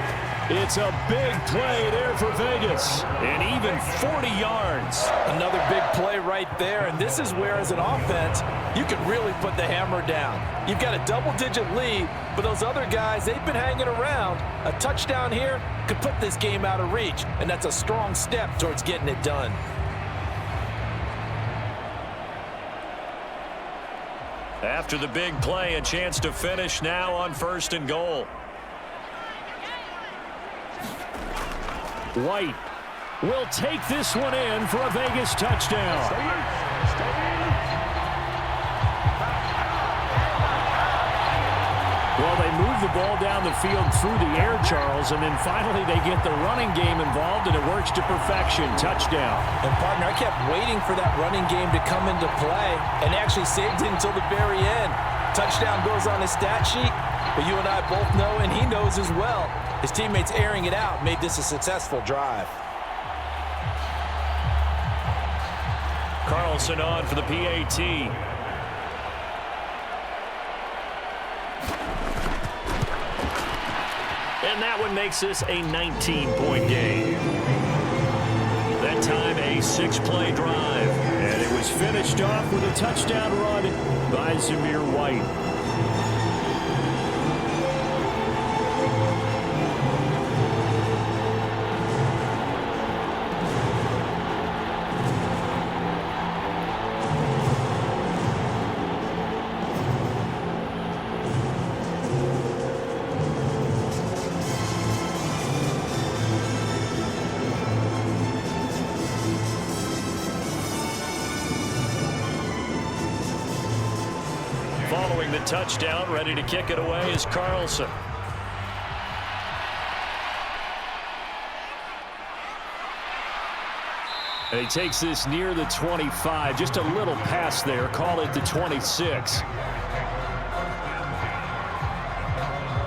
It's a big play there for Vegas. And even 40 yards. Another big play right there, and this is where, as an offense, you can really put the hammer down. You've got a double-digit lead, but those other guys, they've been hanging around. A touchdown here could put this game out of reach, and that's a strong step towards getting it done. After the big play, a chance to finish now on 1st and goal. White will take this one in for a Vegas touchdown. Well, they move the ball down the field through the air, Charles, and then finally they get the running game involved, and it works to perfection. Touchdown. And, partner, I kept waiting for that running game to come into play and actually saved it until the very end. Touchdown goes on his stat sheet, but you and I both know, and he knows as well, his teammates airing it out made this a successful drive. Carlson on for the PAT. And that one makes this a 19-point game. that time a 6-play drive. And it was finished off with a touchdown run by Zamir White. Following the touchdown, ready to kick it away is Carlson. And he takes this near the 25, just a little past there, call it the 26.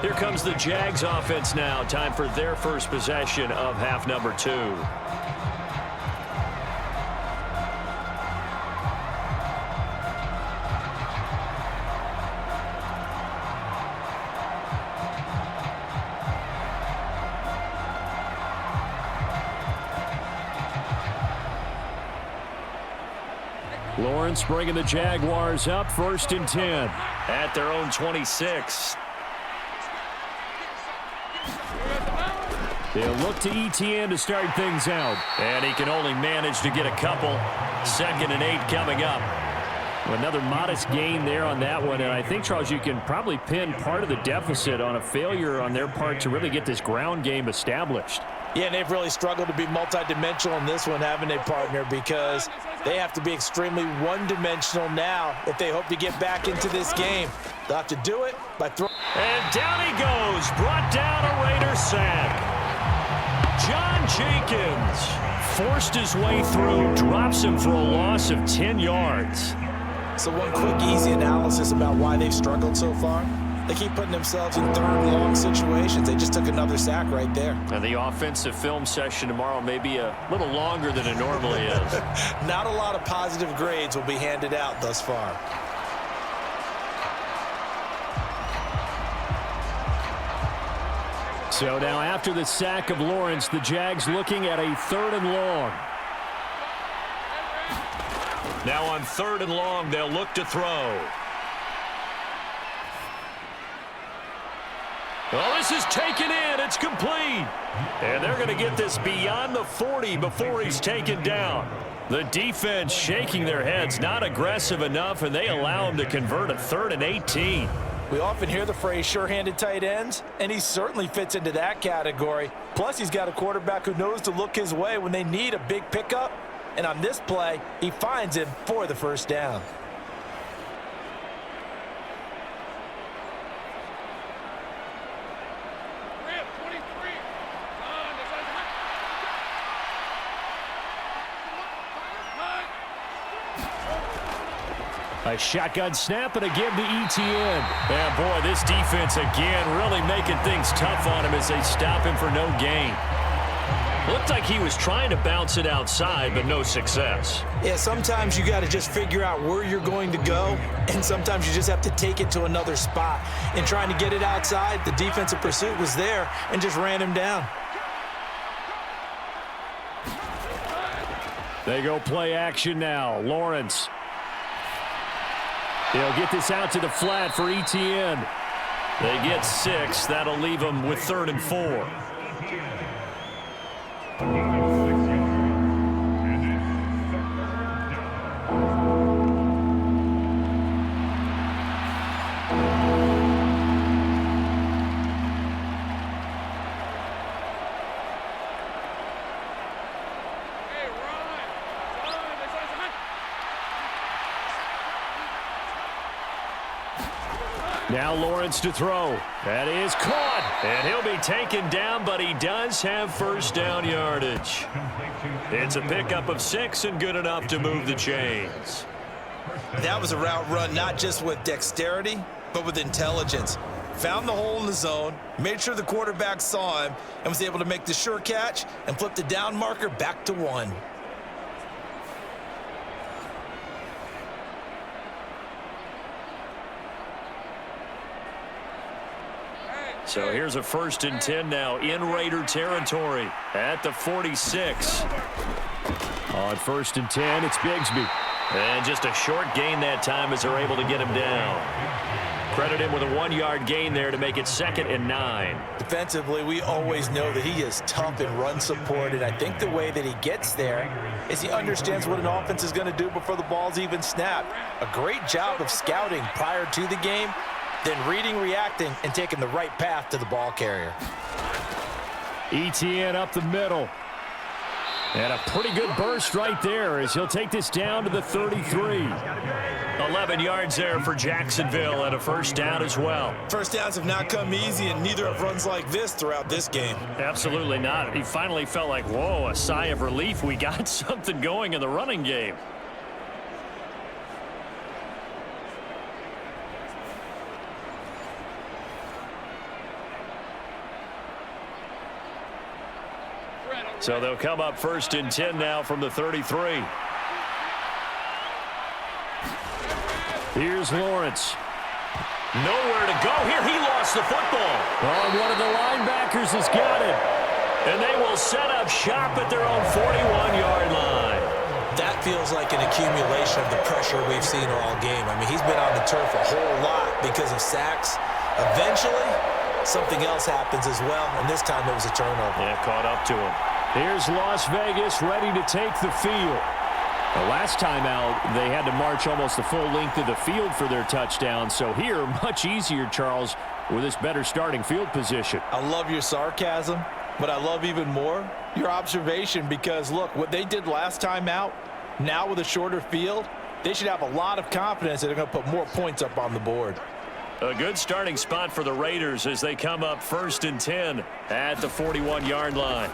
Here comes the Jags offense now. Time for their first possession of half number 2. Lawrence bringing the Jaguars up, 1st and 10. At their own 26. They'll look to ETN to start things out. And he can only manage to get a couple. 2nd and 8 coming up. Another modest gain there on that one. And I think, Charles, you can probably pin part of the deficit on a failure on their part to really get this ground game established. Yeah, and they've really struggled to be multidimensional in this one, haven't they, partner? Because they have to be extremely one-dimensional now if they hope to get back into this game. They'll have to do it by throwing. And down he goes. Brought down a Raider sack. John Jenkins forced his way through. Drops him for a loss of 10 yards. So one quick, easy analysis about why they've struggled so far. They keep putting themselves in 3rd and long situations. They just took another sack right there. And the offensive film session tomorrow may be a little longer than it normally is. Not a lot of positive grades will be handed out thus far. So now after the sack of Lawrence, the Jags looking at a 3rd and long. Now on 3rd and long, they'll look to throw. Well, this is taken in. It's complete. And they're going to get this beyond the 40 before he's taken down. The defense shaking their heads, not aggressive enough, and they allow him to convert a 3rd and 18. We often hear the phrase sure-handed tight ends, and he certainly fits into that category. Plus, he's got a quarterback who knows to look his way when they need a big pickup. And on this play, he finds him for the 1st down. A shotgun snap and a give to ETN. And boy, this defense again really making things tough on him as they stop him for no gain. Looked like he was trying to bounce it outside, but no success. Yeah, sometimes you got to just figure out where you're going to go, and sometimes you just have to take it to another spot. In trying to get it outside, the defensive pursuit was there and just ran him down. They go play action now. Lawrence. He'll get this out to the flat for ETN. They get 6. That'll leave them with 3rd and 4. Now Lawrence to throw. That is caught. And he'll be taken down, but he does have 1st down yardage. It's a pickup of 6 and good enough to move the chains. That was a route run not just with dexterity, but with intelligence. Found the hole in the zone, made sure the quarterback saw him, and was able to make the sure catch and flip the down marker back to 1. So here's a 1st and 10 now in Raider territory at the 46. On 1st and 10, it's Bigsby. And just a short gain that time as they're able to get him down. Credit him with a 1-yard gain there to make it 2nd and 9. Defensively, we always know that he is tough in run support, and I think the way that he gets there is he understands what an offense is going to do before the ball's even snapped. A great job of scouting prior to the game, then reading, reacting, and taking the right path to the ball carrier. ETN up the middle. And a pretty good burst right there as he'll take this down to the 33. 11 yards there for Jacksonville and a 1st down as well. First downs have not come easy, and neither have runs like this throughout this game. Absolutely not. He finally felt like, whoa, a sigh of relief. We got something going in the running game. So they'll come up 1st and 10 now from the 33. Here's Lawrence. Nowhere to go here. He lost the football. Oh, one of the linebackers has got it. And they will set up shop at their own 41-yard line. That feels like an accumulation of the pressure we've seen all game. I mean, he's been on the turf a whole lot because of sacks. Eventually, something else happens as well, and this time it was a turnover. Yeah, caught up to him. Here's Las Vegas ready to take the field. The last time out, they had to march almost the full length of the field for their touchdown. So here, much easier, Charles, with this better starting field position. I love your sarcasm, but I love even more your observation because, look, what they did last time out, now with a shorter field, they should have a lot of confidence that they're going to put more points up on the board. A good starting spot for the Raiders as they come up 1st and 10 at the 41-yard line.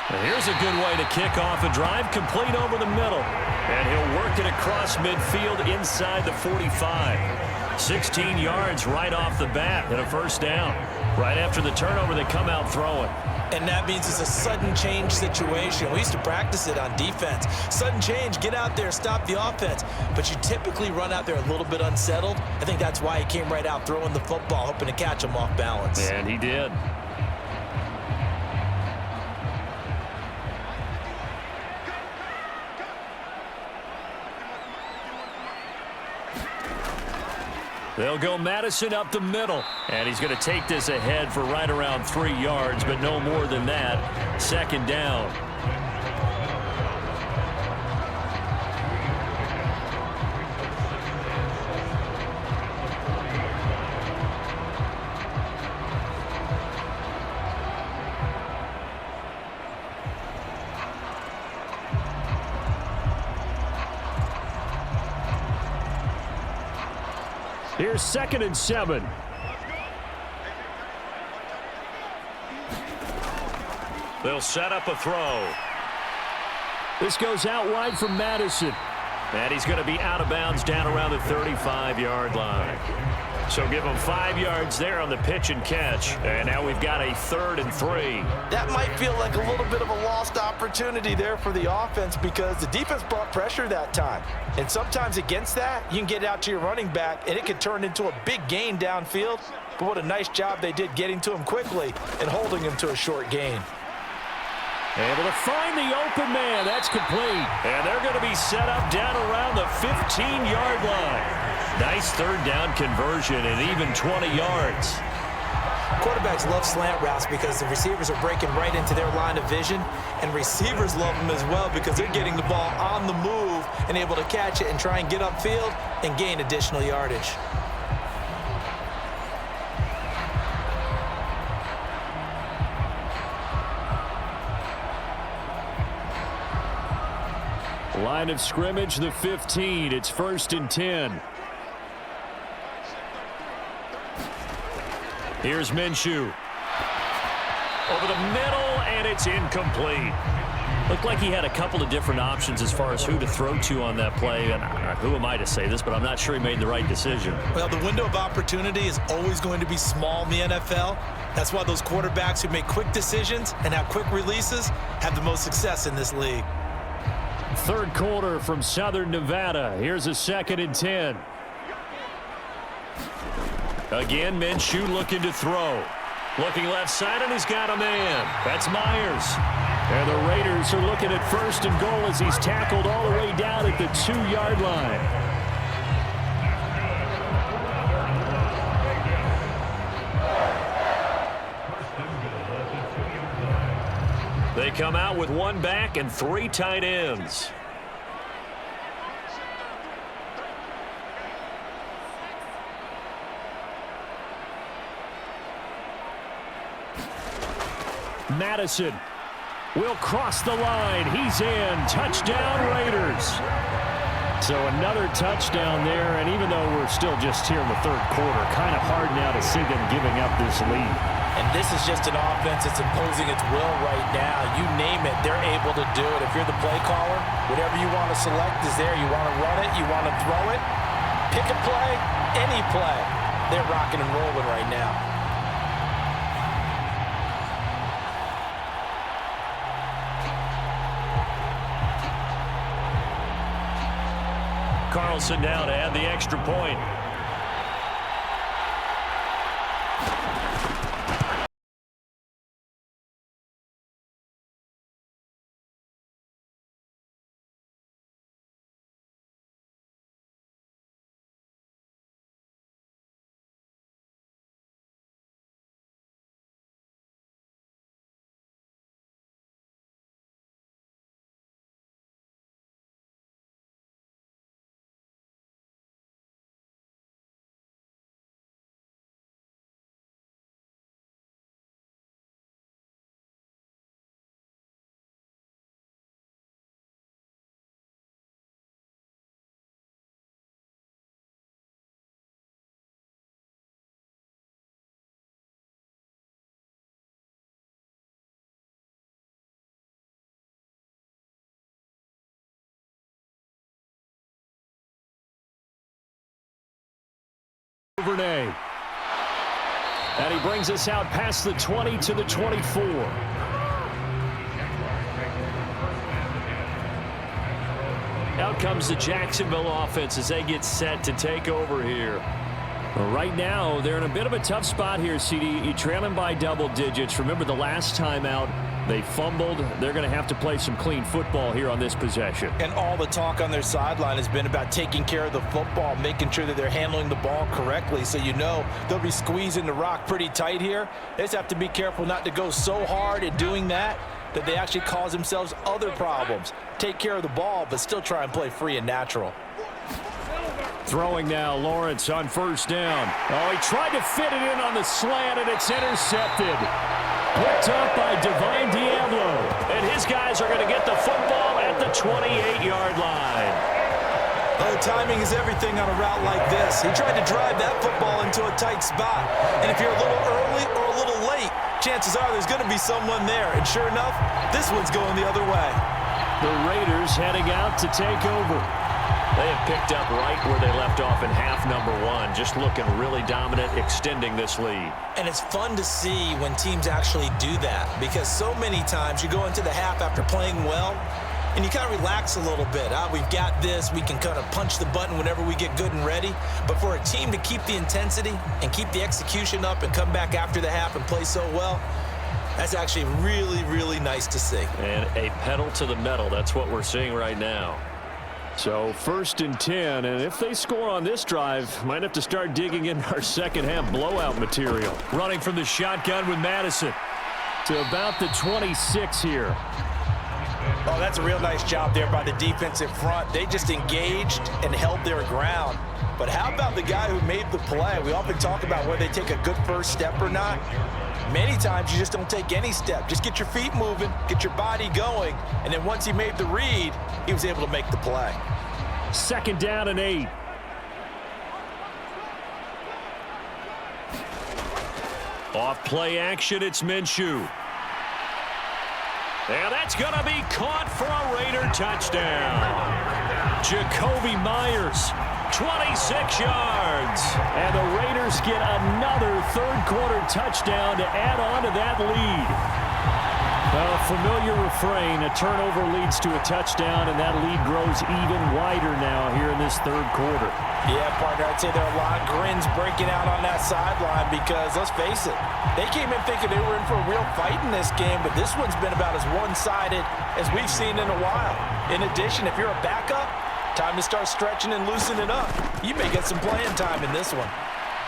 Here's a good way to kick off a drive, complete over the middle. And he'll work it across midfield inside the 45. 16 yards right off the bat and a 1st down. Right after the turnover, they come out throwing. And that means it's a sudden change situation. We used to practice it on defense. Sudden change, get out there, stop the offense. But you typically run out there a little bit unsettled. I think that's why he came right out throwing the football, hoping to catch him off balance. And he did. They'll go Madison up the middle. And he's going to take this ahead for right around 3 yards, but no more than that. 2nd down. Here's 2nd and 7. They'll set up a throw. This goes out wide from Madison. And he's going to be out of bounds down around the 35-yard line. So give him 5 yards there on the pitch and catch. And now we've got a 3rd and 3. That might feel like a little bit of a lost opportunity there for the offense because the defense brought pressure that time. And sometimes against that, you can get out to your running back, and it can turn into a big gain downfield. But what a nice job they did getting to him quickly and holding him to a short gain. Able to find the open man. That's complete. And they're going to be set up down around the 15-yard line. Nice 3rd down conversion and even 20 yards. Quarterbacks love slant routes because the receivers are breaking right into their line of vision, and receivers love them as well because they're getting the ball on the move and able to catch it and try and get upfield and gain additional yardage. Line of scrimmage, the 15. It's 1st and 10. Here's Minshew. Over the middle, and it's incomplete. Looked like he had a couple of different options as far as who to throw to on that play. And who am I to say this, but I'm not sure he made the right decision. Well, the window of opportunity is always going to be small in the NFL. That's why those quarterbacks who make quick decisions and have quick releases have the most success in this league. 3rd quarter from Southern Nevada. Here's a 2nd and 10. Again, Minshew looking to throw. Looking left side, and he's got a man. That's Myers. And the Raiders are looking at 1st and goal as he's tackled all the way down at the 2-yard line. They come out with 1 back and 3 tight ends. Madison will cross the line. He's in. Touchdown, Raiders. So another touchdown there, and even though we're still just here in the 3rd quarter, kind of hard now to see them giving up this lead. And this is just an offense that's imposing its will right now. You name it, they're able to do it. If you're the play caller, whatever you want to select is there. You want to run it, you want to throw it, pick a play, any play. They're rocking and rolling right now. Carlson now to add the extra point. Vernay. And he brings us out past the 20 to the 24. Out comes the Jacksonville offense as they get set to take over here. Well, right now, they're in a bit of a tough spot here, CD. You're trailing by double digits. Remember the last time out, they fumbled. They're going to have to play some clean football here on this possession. And all the talk on their sideline has been about taking care of the football, making sure that they're handling the ball correctly. So you know they'll be squeezing the rock pretty tight here. They just have to be careful not to go so hard at doing that they actually cause themselves other problems. Take care of the ball, but still try and play free and natural. Throwing now, Lawrence on 1st down. Oh, he tried to fit it in on the slant, and it's intercepted. Picked up by Divine Diablo. And his guys are going to get the football at the 28-yard line. Oh, timing is everything on a route like this. He tried to drive that football into a tight spot. And if you're a little early or a little late, chances are there's going to be someone there. And sure enough, this one's going the other way. The Raiders heading out to take over. They have picked up right where they left off in half number 1, just looking really dominant, extending this lead. And it's fun to see when teams actually do that, because so many times you go into the half after playing well, and you kind of relax a little bit. We've got this. We can kind of punch the button whenever we get good and ready. But for a team to keep the intensity and keep the execution up and come back after the half and play so well, that's actually really, really nice to see. And a pedal to the metal. That's what we're seeing right now. So 1st and 10, and if they score on this drive, might have to start digging in our second half blowout material. Running from the shotgun with Madison. To about the 26 here. Oh, that's a real nice job there by the defensive front. They just engaged and held their ground. But how about the guy who made the play? We often talk about whether they take a good first step or not. Many times you just don't take any step. Just get your feet moving, get your body going, and then once he made the read, he was able to make the play. 2nd down and 8. Off play action, it's Minshew. And that's going to be caught for a Raider touchdown. Jacoby Myers, 26 yards. And the Raiders get another 3rd quarter touchdown to add on to that lead. A familiar refrain, a turnover leads to a touchdown, and that lead grows even wider now here in this third quarter. Yeah, partner, I'd say there are a lot of grins breaking out on that sideline because, let's face it, they came in thinking they were in for a real fight in this game, but this one's been about as one-sided as we've seen in a while. In addition, if you're a backup, time to start stretching and loosening up. You may get some playing time in this one.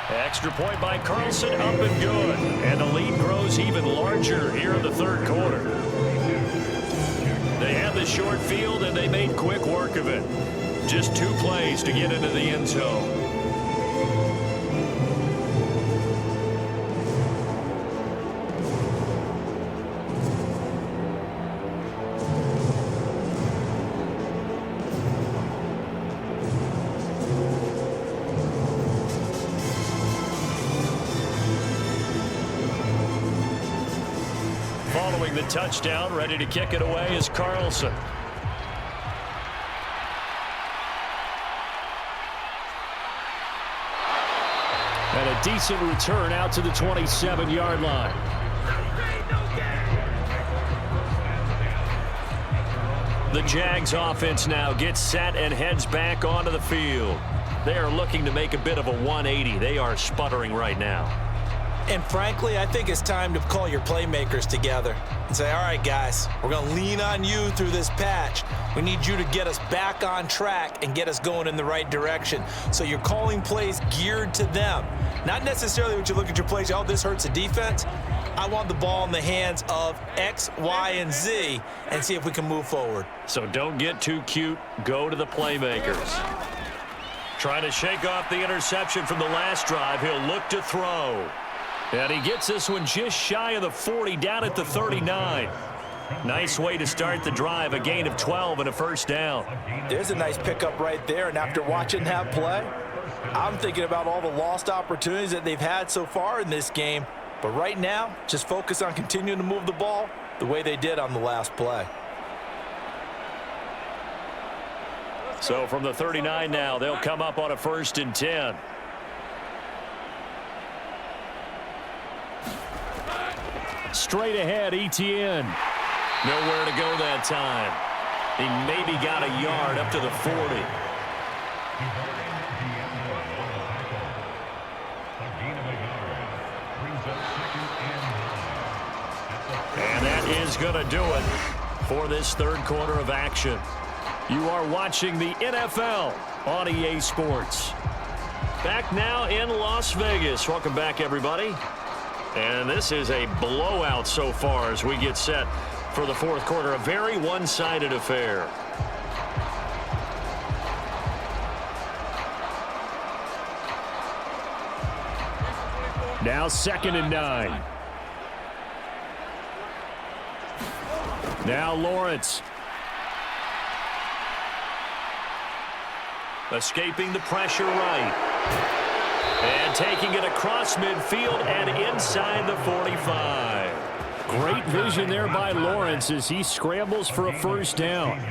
Extra point by Carlson, up and good. And the lead grows even larger here in the third quarter. They had the short field, and they made quick work of it. Just 2 plays to get into the end zone. Following the touchdown, ready to kick it away is Carlson. And a decent return out to the 27-yard line. The Jags offense now gets set and heads back onto the field. They are looking to make a bit of a 180. They are sputtering right now. And frankly, I think it's time to call your playmakers together and say, all right, guys, we're going to lean on you through this patch. We need you to get us back on track and get us going in the right direction. So you're calling plays geared to them. Not necessarily when you look at your plays, oh, this hurts the defense. I want the ball in the hands of X, Y, and Z and see if we can move forward. So don't get too cute. Go to the playmakers. Trying to shake off the interception from the last drive. He'll look to throw. And he gets this one just shy of the 40, down at the 39. Nice way to start the drive, a gain of 12 and a first down. There's a nice pickup right there, and after watching that play, I'm thinking about all the lost opportunities that they've had so far in this game. But right now, just focus on continuing to move the ball the way they did on the last play. So from the 39 now, they'll come up on a 1st and 10. Straight ahead, Etienne. Nowhere to go that time. He maybe got a yard up to the 40. And that is going to do it for this third quarter of action. You are watching the NFL on EA Sports. Back now in Las Vegas. Welcome back, everybody. And this is a blowout so far as we get set for the fourth quarter. A very one-sided affair. Now 2nd and 9. Now Lawrence. Escaping the pressure right. And taking it across midfield and inside the 45. Great vision there by Lawrence as he scrambles for a first down.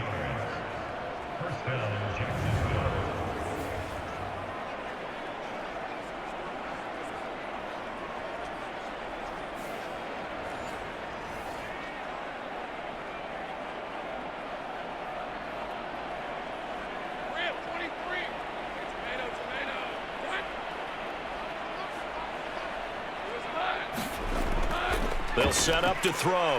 They'll set up to throw.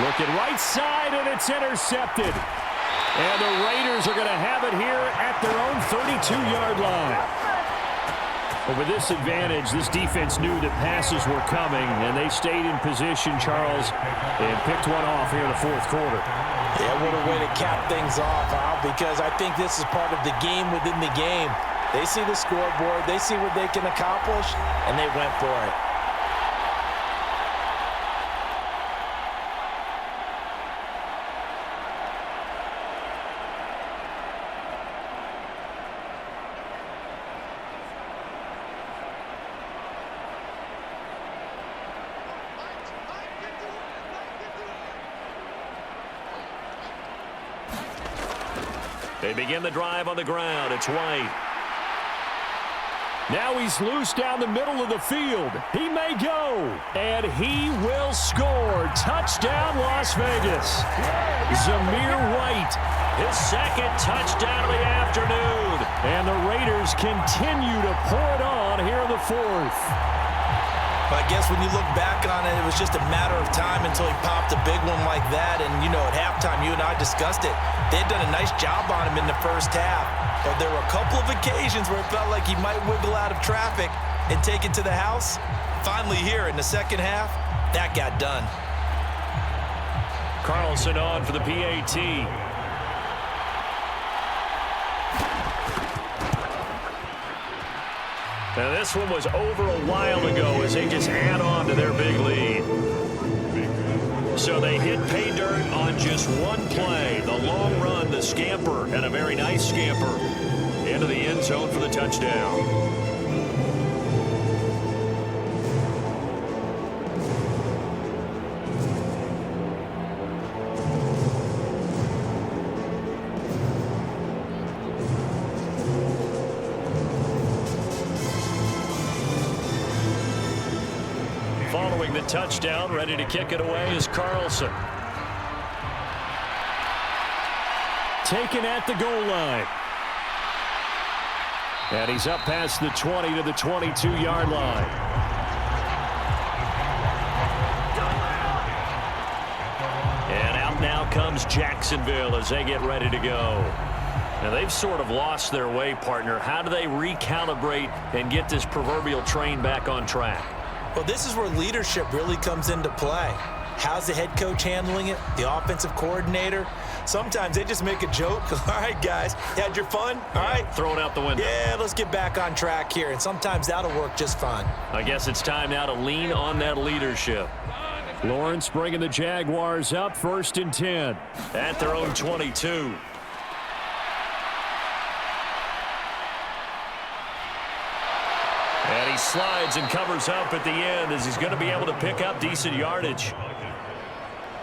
Looking right side, and it's intercepted. And the Raiders are going to have it here at their own 32-yard line. But with this advantage, this defense knew that passes were coming, and they stayed in position, Charles, and picked one off here in the fourth quarter. Yeah, what a way to cap things off, Al, because I think this is part of the game within the game. They see the scoreboard, they see what they can accomplish, and they went for it. They begin the drive on the ground. It's White. Now he's loose down the middle of the field. He may go, and he will score. Touchdown, Las Vegas. Zamir White, his second touchdown of the afternoon. And the Raiders continue to pour it on here in the fourth. But I guess when you look back on it, it was just a matter of time until he popped a big one like that. And, you know, at halftime, you and I discussed it. They had done a nice job on him in the first half. But there were a couple of occasions where it felt like he might wiggle out of traffic and take it to the house. Finally here in the second half, that got done. Carlson on for the PAT. Now this one was over a while ago as they just add on to their big lead. So they hit pay dirt on just one play. The long run, the scamper, and a very nice scamper into the end zone for the touchdown. Following the touchdown, ready to kick it away is Carlson. Taken at the goal line. And he's up past the 20 to the 22-yard line. And out now comes Jacksonville as they get ready to go. Now they've sort of lost their way, partner. How do they recalibrate and get this proverbial train back on track? Well, this is where leadership really comes into play. How's the head coach handling it? The offensive coordinator? Sometimes they just make a joke. All right, guys, you had your fun? All right. Throw it out the window. Yeah, let's get back on track here. And sometimes that'll work just fine. I guess it's time now to lean on that leadership. Lawrence bringing the Jaguars up 1st and 10. At their own 22. And he slides and covers up at the end as he's going to be able to pick up decent yardage.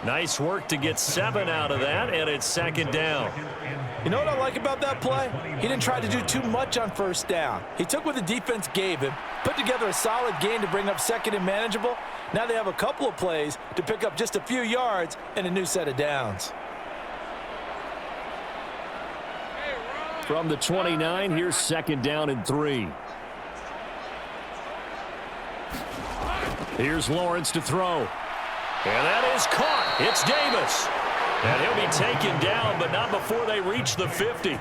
Nice work to get 7 out of that, and it's 2nd down. You know what I like about that play? He didn't try to do too much on 1st down. He took what the defense gave him, put together a solid gain to bring up 2nd and manageable. Now they have a couple of plays to pick up just a few yards and a new set of downs. From the 29, here's 2nd down and 3. Here's Lawrence to throw. And that is caught. It's Davis. And he'll be taken down, but not before they reach the 50.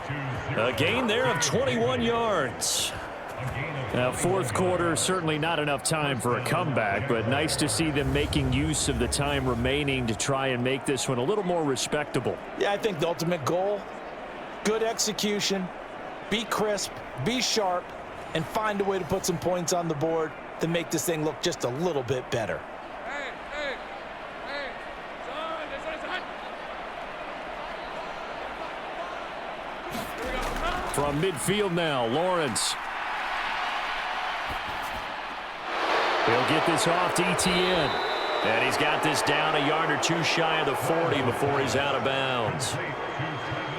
A gain there of 21 yards. Now, fourth quarter, certainly not enough time for a comeback, but nice to see them making use of the time remaining to try and make this one a little more respectable. Yeah, I think the ultimate goal, good execution, be crisp, be sharp, and find a way to put some points on the board to make this thing look just a little bit better. From midfield now, Lawrence. He'll get this off to ETN. And he's got this down a yard or two shy of the 40 before he's out of bounds.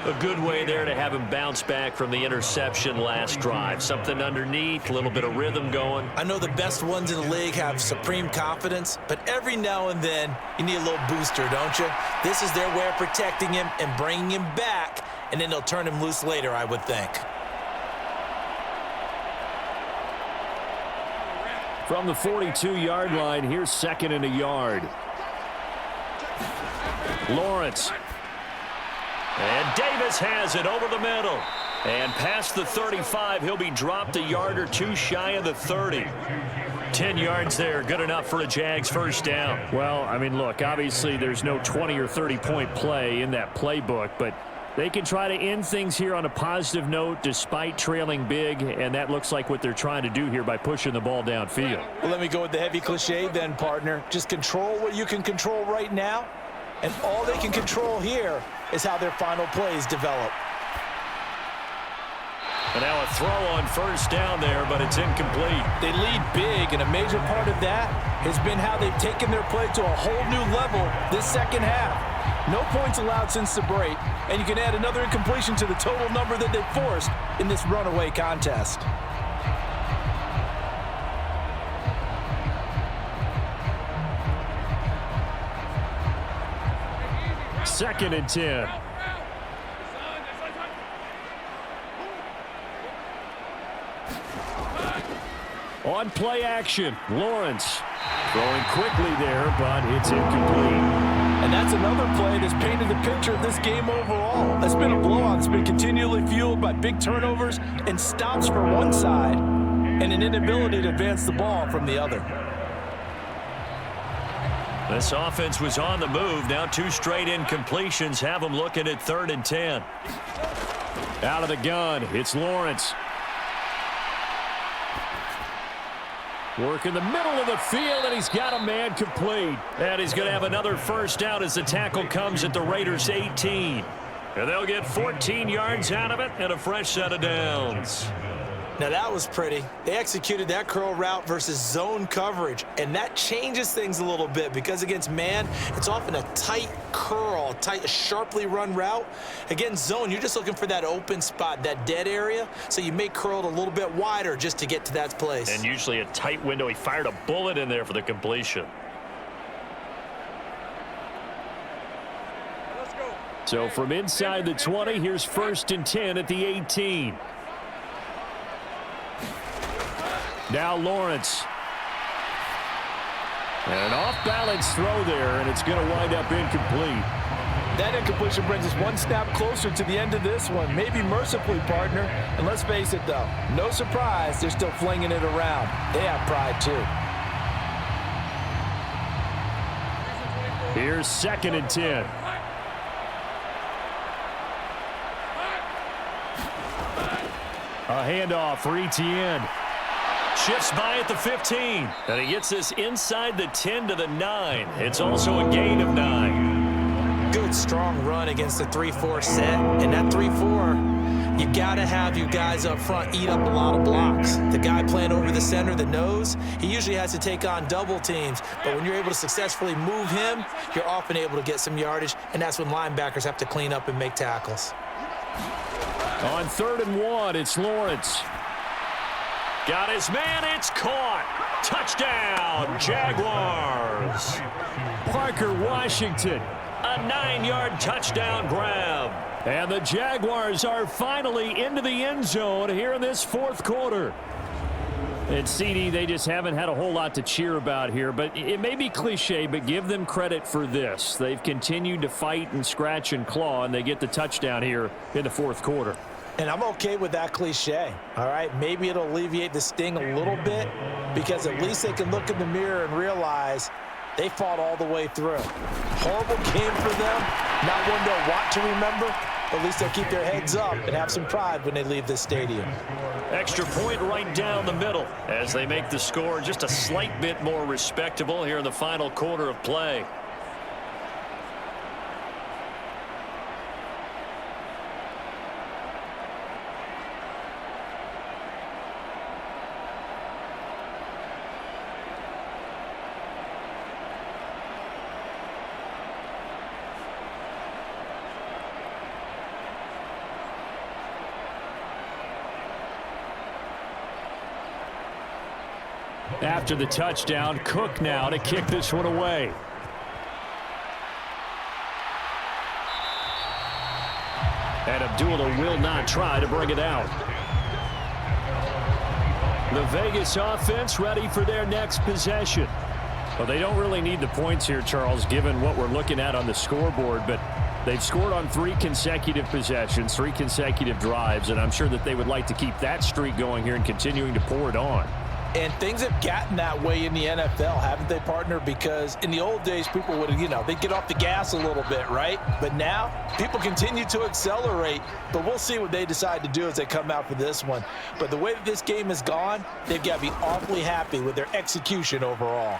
A good way there to have him bounce back from the interception last drive. Something underneath, a little bit of rhythm going. I know the best ones in the league have supreme confidence, but every now and then you need a little booster, don't you? This is their way of protecting him and bringing him back, and then they'll turn him loose later, I would think. From the 42-yard line, here's 2nd and a yard. Lawrence. And Davis has it over the middle. And past the 35, he'll be dropped a yard or two shy of the 30. 10 yards there, good enough for a Jags 1st down. Well, I mean, look, obviously there's no 20 or 30-point play in that playbook, but they can try to end things here on a positive note despite trailing big, and that looks like what they're trying to do here by pushing the ball downfield. Well, let me go with the heavy cliche then, partner. Just control what you can control right now, and all they can control here is how their final plays develop. And now a throw on 1st down there, but it's incomplete. They lead big, and a major part of that has been how they've taken their play to a whole new level this 2nd half. No points allowed since the break, and you can add another incompletion to the total number that they've forced in this runaway contest. 2nd and 10. On play action, Lawrence throwing quickly there, but it's incomplete. And that's another play that's painted the picture of this game overall. That's been a blowout. It's been continually fueled by big turnovers and stops for one side and an inability to advance the ball from the other. This offense was on the move. Now 2 straight incompletions have them looking at 3rd and 10. Out of the gun, it's Lawrence. Work in the middle of the field, and he's got a man complete. And he's going to have another first down as the tackle comes at the Raiders' 18. And they'll get 14 yards out of it and a fresh set of downs. Now that was pretty. They executed that curl route versus zone coverage, and that changes things a little bit because against man, it's often a tight curl, tight, sharply run route. Against zone, you're just looking for that open spot, that dead area, so you may curl it a little bit wider just to get to that place. And usually a tight window. He fired a bullet in there for the completion. So from inside the 20, here's 1st and 10 at the 18. Now Lawrence. And an off-balance throw there, and it's going to wind up incomplete. That incompletion brings us one snap closer to the end of this one. Maybe mercifully, partner. And let's face it, though, no surprise, they're still flinging it around. They have pride, too. Here's 2nd and 10. A handoff for Etienne. Shifts by at the 15. And he gets this inside the 10 to the 9. It's also a gain of 9. Good, strong run against the 3-4 set. And that 3-4, you got to have your guys up front eat up a lot of blocks. The guy playing over the center, the nose, he usually has to take on double teams. But when you're able to successfully move him, you're often able to get some yardage. And that's when linebackers have to clean up and make tackles. On 3rd and 1, it's Lawrence. Got his man, it's caught. Touchdown, Jaguars. Parker Washington. A 9-yard touchdown grab. And the Jaguars are finally into the end zone here in this 4th quarter. And CD, they just haven't had a whole lot to cheer about here, but it may be cliche, but give them credit for this. They've continued to fight and scratch and claw, and they get the touchdown here in the 4th quarter. And I'm okay with that cliche, all right? Maybe it'll alleviate the sting a little bit because at least they can look in the mirror and realize they fought all the way through. Horrible game for them, not one they'll want to remember, but at least they'll keep their heads up and have some pride when they leave this stadium. Extra point right down the middle as they make the score just a slight bit more respectable here in the final quarter of play. After the touchdown, Cook now to kick this one away. And Abdullah will not try to bring it out. The Vegas offense ready for their next possession. Well, they don't really need the points here, Charles, given what we're looking at on the scoreboard, but they've scored on 3 consecutive possessions, 3 consecutive drives, and I'm sure that they would like to keep that streak going here and continuing to pour it on. And things have gotten that way in the NFL, haven't they, partner? Because in the old days, people would, they'd get off the gas a little bit, right? But now, people continue to accelerate. But we'll see what they decide to do as they come out for this one. But the way that this game has gone, they've got to be awfully happy with their execution overall.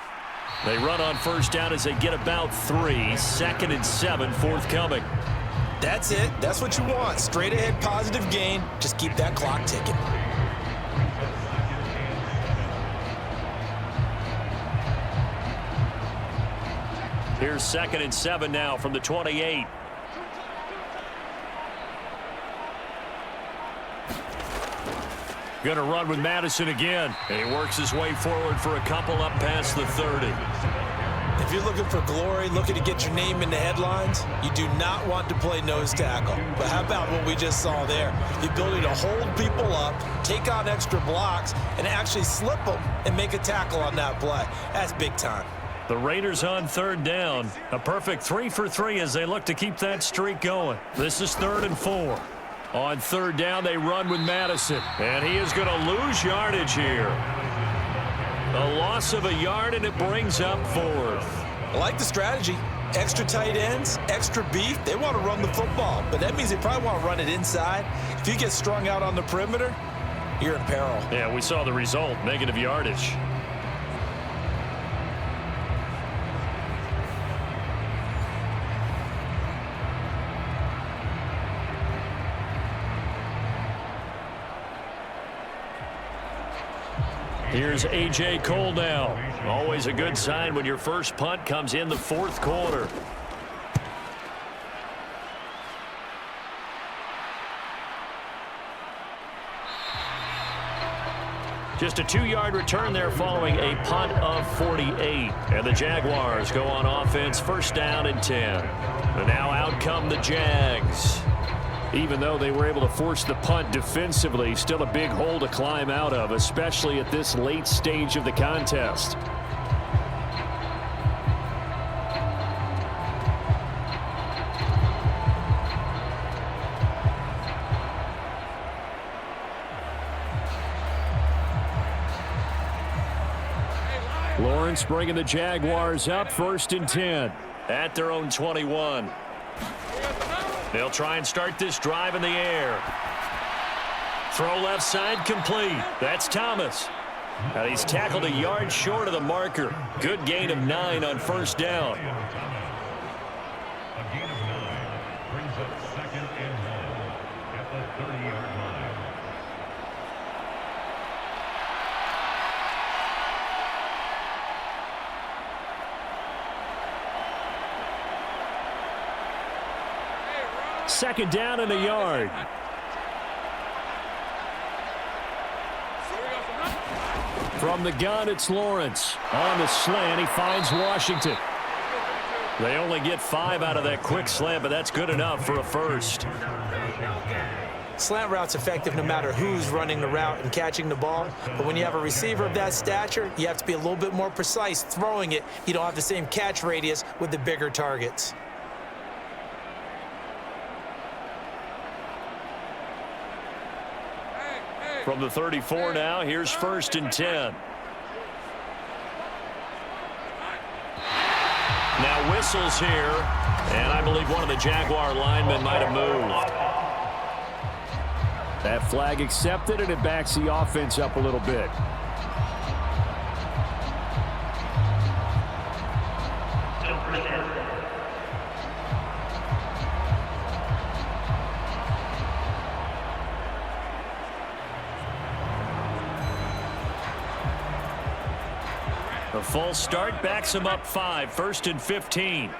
They run on first down as they get about 3. 2nd and 7 forthcoming. That's it. That's what you want. Straight ahead positive gain. Just keep that clock ticking. Here's 2nd and 7 now from the 28. Going to run with Madison again. And he works his way forward for a couple up past the 30. If If you're looking for glory, looking to get your name in the headlines, you do not want to play nose tackle. But how about what we just saw there? The ability to hold people up, take on extra blocks, and actually slip them and make a tackle on that play. That's big time. The Raiders on third down. A perfect 3 for 3 as they look to keep that streak going. This is 3rd and 4. On third down, they run with Madison. And he is going to lose yardage here. A loss of a yard, and it brings up 4th. I like the strategy. Extra tight ends, extra beef. They want to run the football, but that means they probably want to run it inside. If you get strung out on the perimeter, you're in peril. Yeah, we saw the result, negative yardage. Here's A.J. Cole now. Always a good sign when your first punt comes in the 4th quarter. Just a 2-yard return there following a punt of 48. And the Jaguars go on offense, 1st down and 10. And now out come the Jags. Even though they were able to force the punt defensively, still a big hole to climb out of, especially at this late stage of the contest. Lawrence bringing the Jaguars up, 1st and 10 at their own 21. They'll try and start this drive in the air. Throw left side complete. That's Thomas. And he's tackled a yard short of the marker. Good gain of 9 on 1st down. A gain of 9 brings up 2nd and 1 at the 30-yard line. Second down and a yard. From the gun, it's Lawrence. On the slant, he finds Washington. They only get 5 out of that quick slant, but that's good enough for a first. Slant route's effective no matter who's running the route and catching the ball. But when you have a receiver of that stature, you have to be a little bit more precise throwing it. You don't have the same catch radius with the bigger targets. From the 34 now, here's 1st and 10. Now whistles here, and I believe one of the Jaguar linemen might have moved. That flag accepted, and it backs the offense up a little bit. A false start backs him up 5, 1st and 15.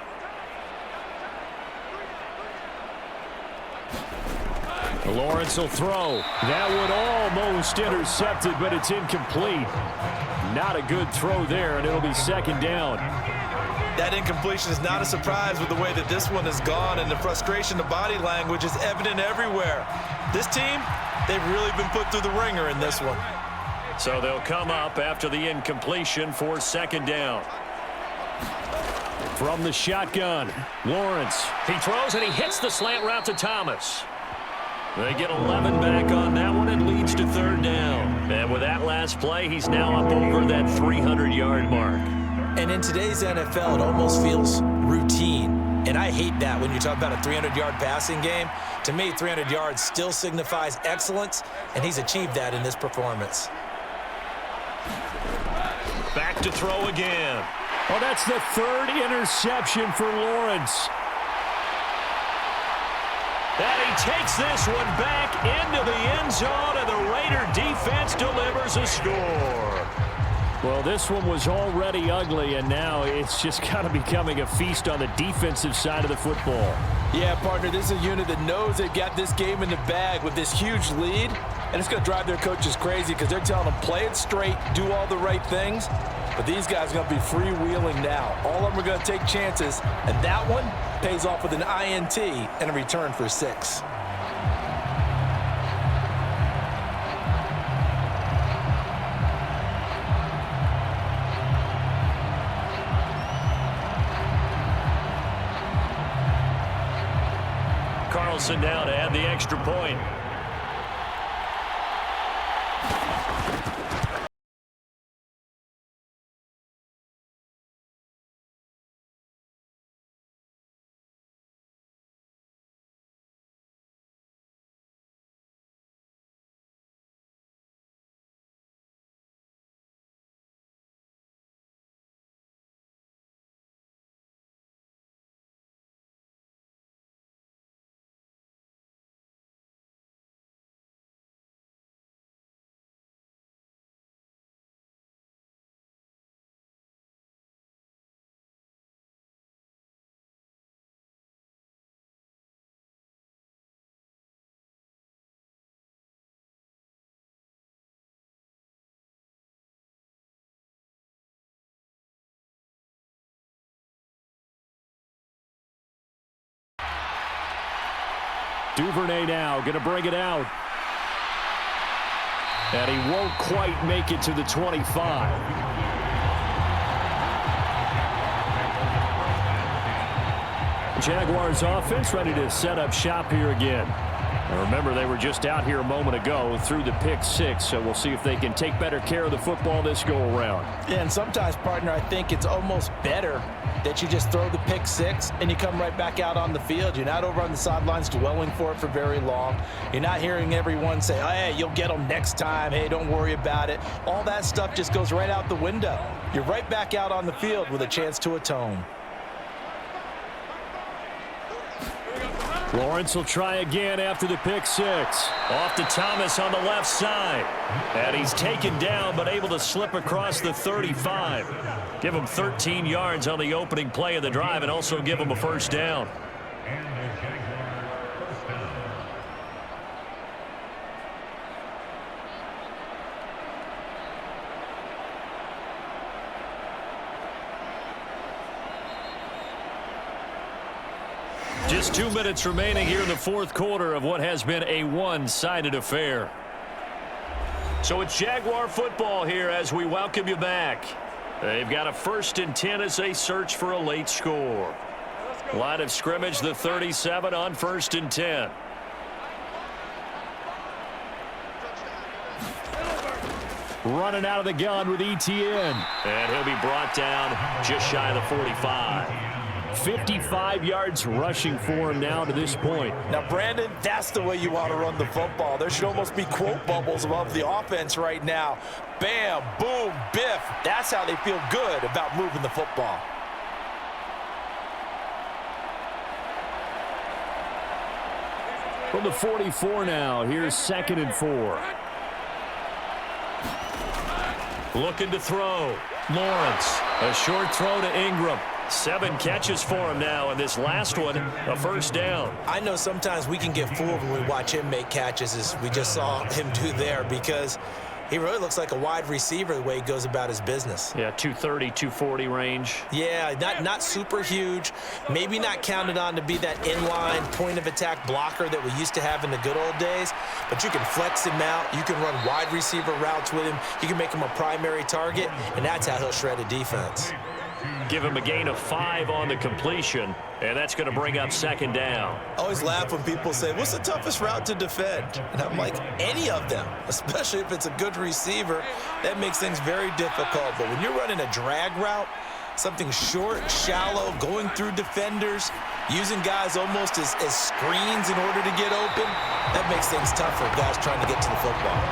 Lawrence will throw. That one almost intercepted, but it's incomplete. Not a good throw there, and it'll be 2nd down. That incompletion is not a surprise with the way that this one has gone, and the frustration, the body language is evident everywhere. This team, they've really been put through the ringer in this one. So they'll come up after the incompletion for 2nd down. From the shotgun, Lawrence. He throws and he hits the slant route to Thomas. They get 11 back on that one. It leads to 3rd down. And with that last play, he's now up over that 300-yard mark. And in today's NFL, it almost feels routine. And I hate that when you talk about a 300-yard passing game. To me, 300 yards still signifies excellence, and he's achieved that in this performance. Back to throw again. Oh, that's the 3rd interception for Lawrence. And he takes this one back into the end zone, and the Raider defense delivers a score. Well, this one was already ugly, and now it's just kind of becoming a feast on the defensive side of the football. Yeah, partner, this is a unit that knows they've got this game in the bag with this huge lead, and it's going to drive their coaches crazy because they're telling them play it straight, do all the right things. But these guys are going to be freewheeling now. All of them are going to take chances, and that one pays off with an INT and a return for 6. Carlson now to add the extra point. Duvernay now going to bring it out. And he won't quite make it to the 25. Jaguars offense ready to set up shop here again. Now remember, they were just out here a moment ago through the pick 6, so we'll see if they can take better care of the football this go-around. Yeah, and sometimes, partner, I think it's almost better that you just throw the pick 6 and you come right back out on the field. You're not over on the sidelines dwelling for it for very long. You're not hearing everyone say, oh, hey, you'll get them next time. Hey, don't worry about it. All that stuff just goes right out the window. You're right back out on the field with a chance to atone. Lawrence will try again after the pick 6. Off to Thomas on the left side. And he's taken down but able to slip across the 35. Give him 13 yards on the opening play of the drive and also give him a first down. Just 2 minutes remaining here in the fourth quarter of what has been a one-sided affair. So it's Jaguar football here as we welcome you back. They've got a 1st and 10 as they search for a late score. Line of scrimmage, the 37 on 1st and 10. Running out of the gun with ETN. And he'll be brought down just shy of the 45. 55 yards rushing for him now to this point. Now, Brandon, that's the way you want to run the football. There should almost be quote bubbles above the offense right now. Bam, boom, biff. That's how they feel good about moving the football. From the 44 now, here's 2nd and 4. Looking to throw. Lawrence, a short throw to Ingram. 7 catches for him now, and this last one, a first down. I know sometimes we can get fooled when we watch him make catches, as we just saw him do there, because he really looks like a wide receiver the way he goes about his business. Yeah, 230, 240 range. Yeah, not super huge. Maybe not counted on to be that inline point-of-attack blocker that we used to have in the good old days, but you can flex him out. You can run wide receiver routes with him. You can make him a primary target, and that's how he'll shred a defense. Give him a gain of 5 on the completion, and that's going to bring up 2nd down. I always laugh when people say, what's the toughest route to defend? And I'm like, any of them, especially if it's a good receiver. That makes things very difficult. But when you're running a drag route, something short, shallow, going through defenders, using guys almost as screens in order to get open, that makes things tough for guys trying to get to the football.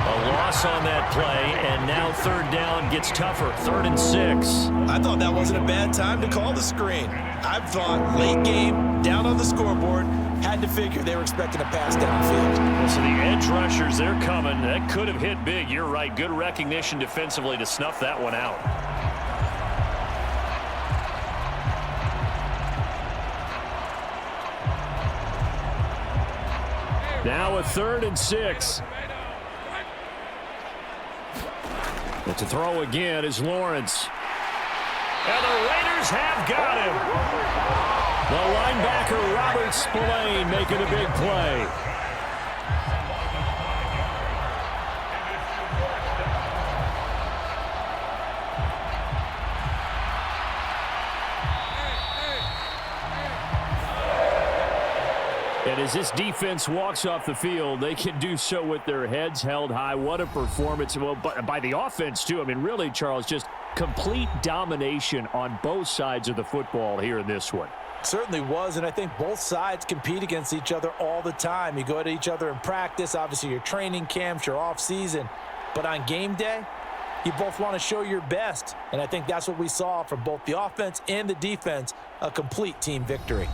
A loss on that play, and now 3rd down gets tougher. 3rd and 6. I thought that wasn't a bad time to call the screen. I thought late game, down on the scoreboard, had to figure they were expecting a pass downfield. So the edge rushers, they're coming. That could have hit big. You're right. Good recognition defensively to snuff that one out. Now a 3rd and 6. And to throw again is Lawrence. And the Raiders have got him. The linebacker, Robert Spillane, making a big play. And as this defense walks off the field, they can do so with their heads held high. What a performance. Well, but by the offense, too. I mean, really, Charles, just complete domination on both sides of the football here in this one. Certainly was, and I think both sides compete against each other all the time. You go at each other in practice, obviously your training camps, your off-season. But on game day, you both want to show your best. And I think that's what we saw from both the offense and the defense, a complete team victory.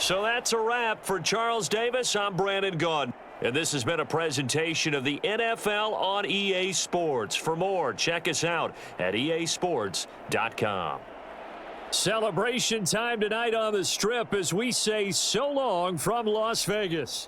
So that's a wrap for Charles Davis. I'm Brandon Gaudin. And this has been a presentation of the NFL on EA Sports. For more, check us out at easports.com. Celebration time tonight on the Strip as we say so long from Las Vegas.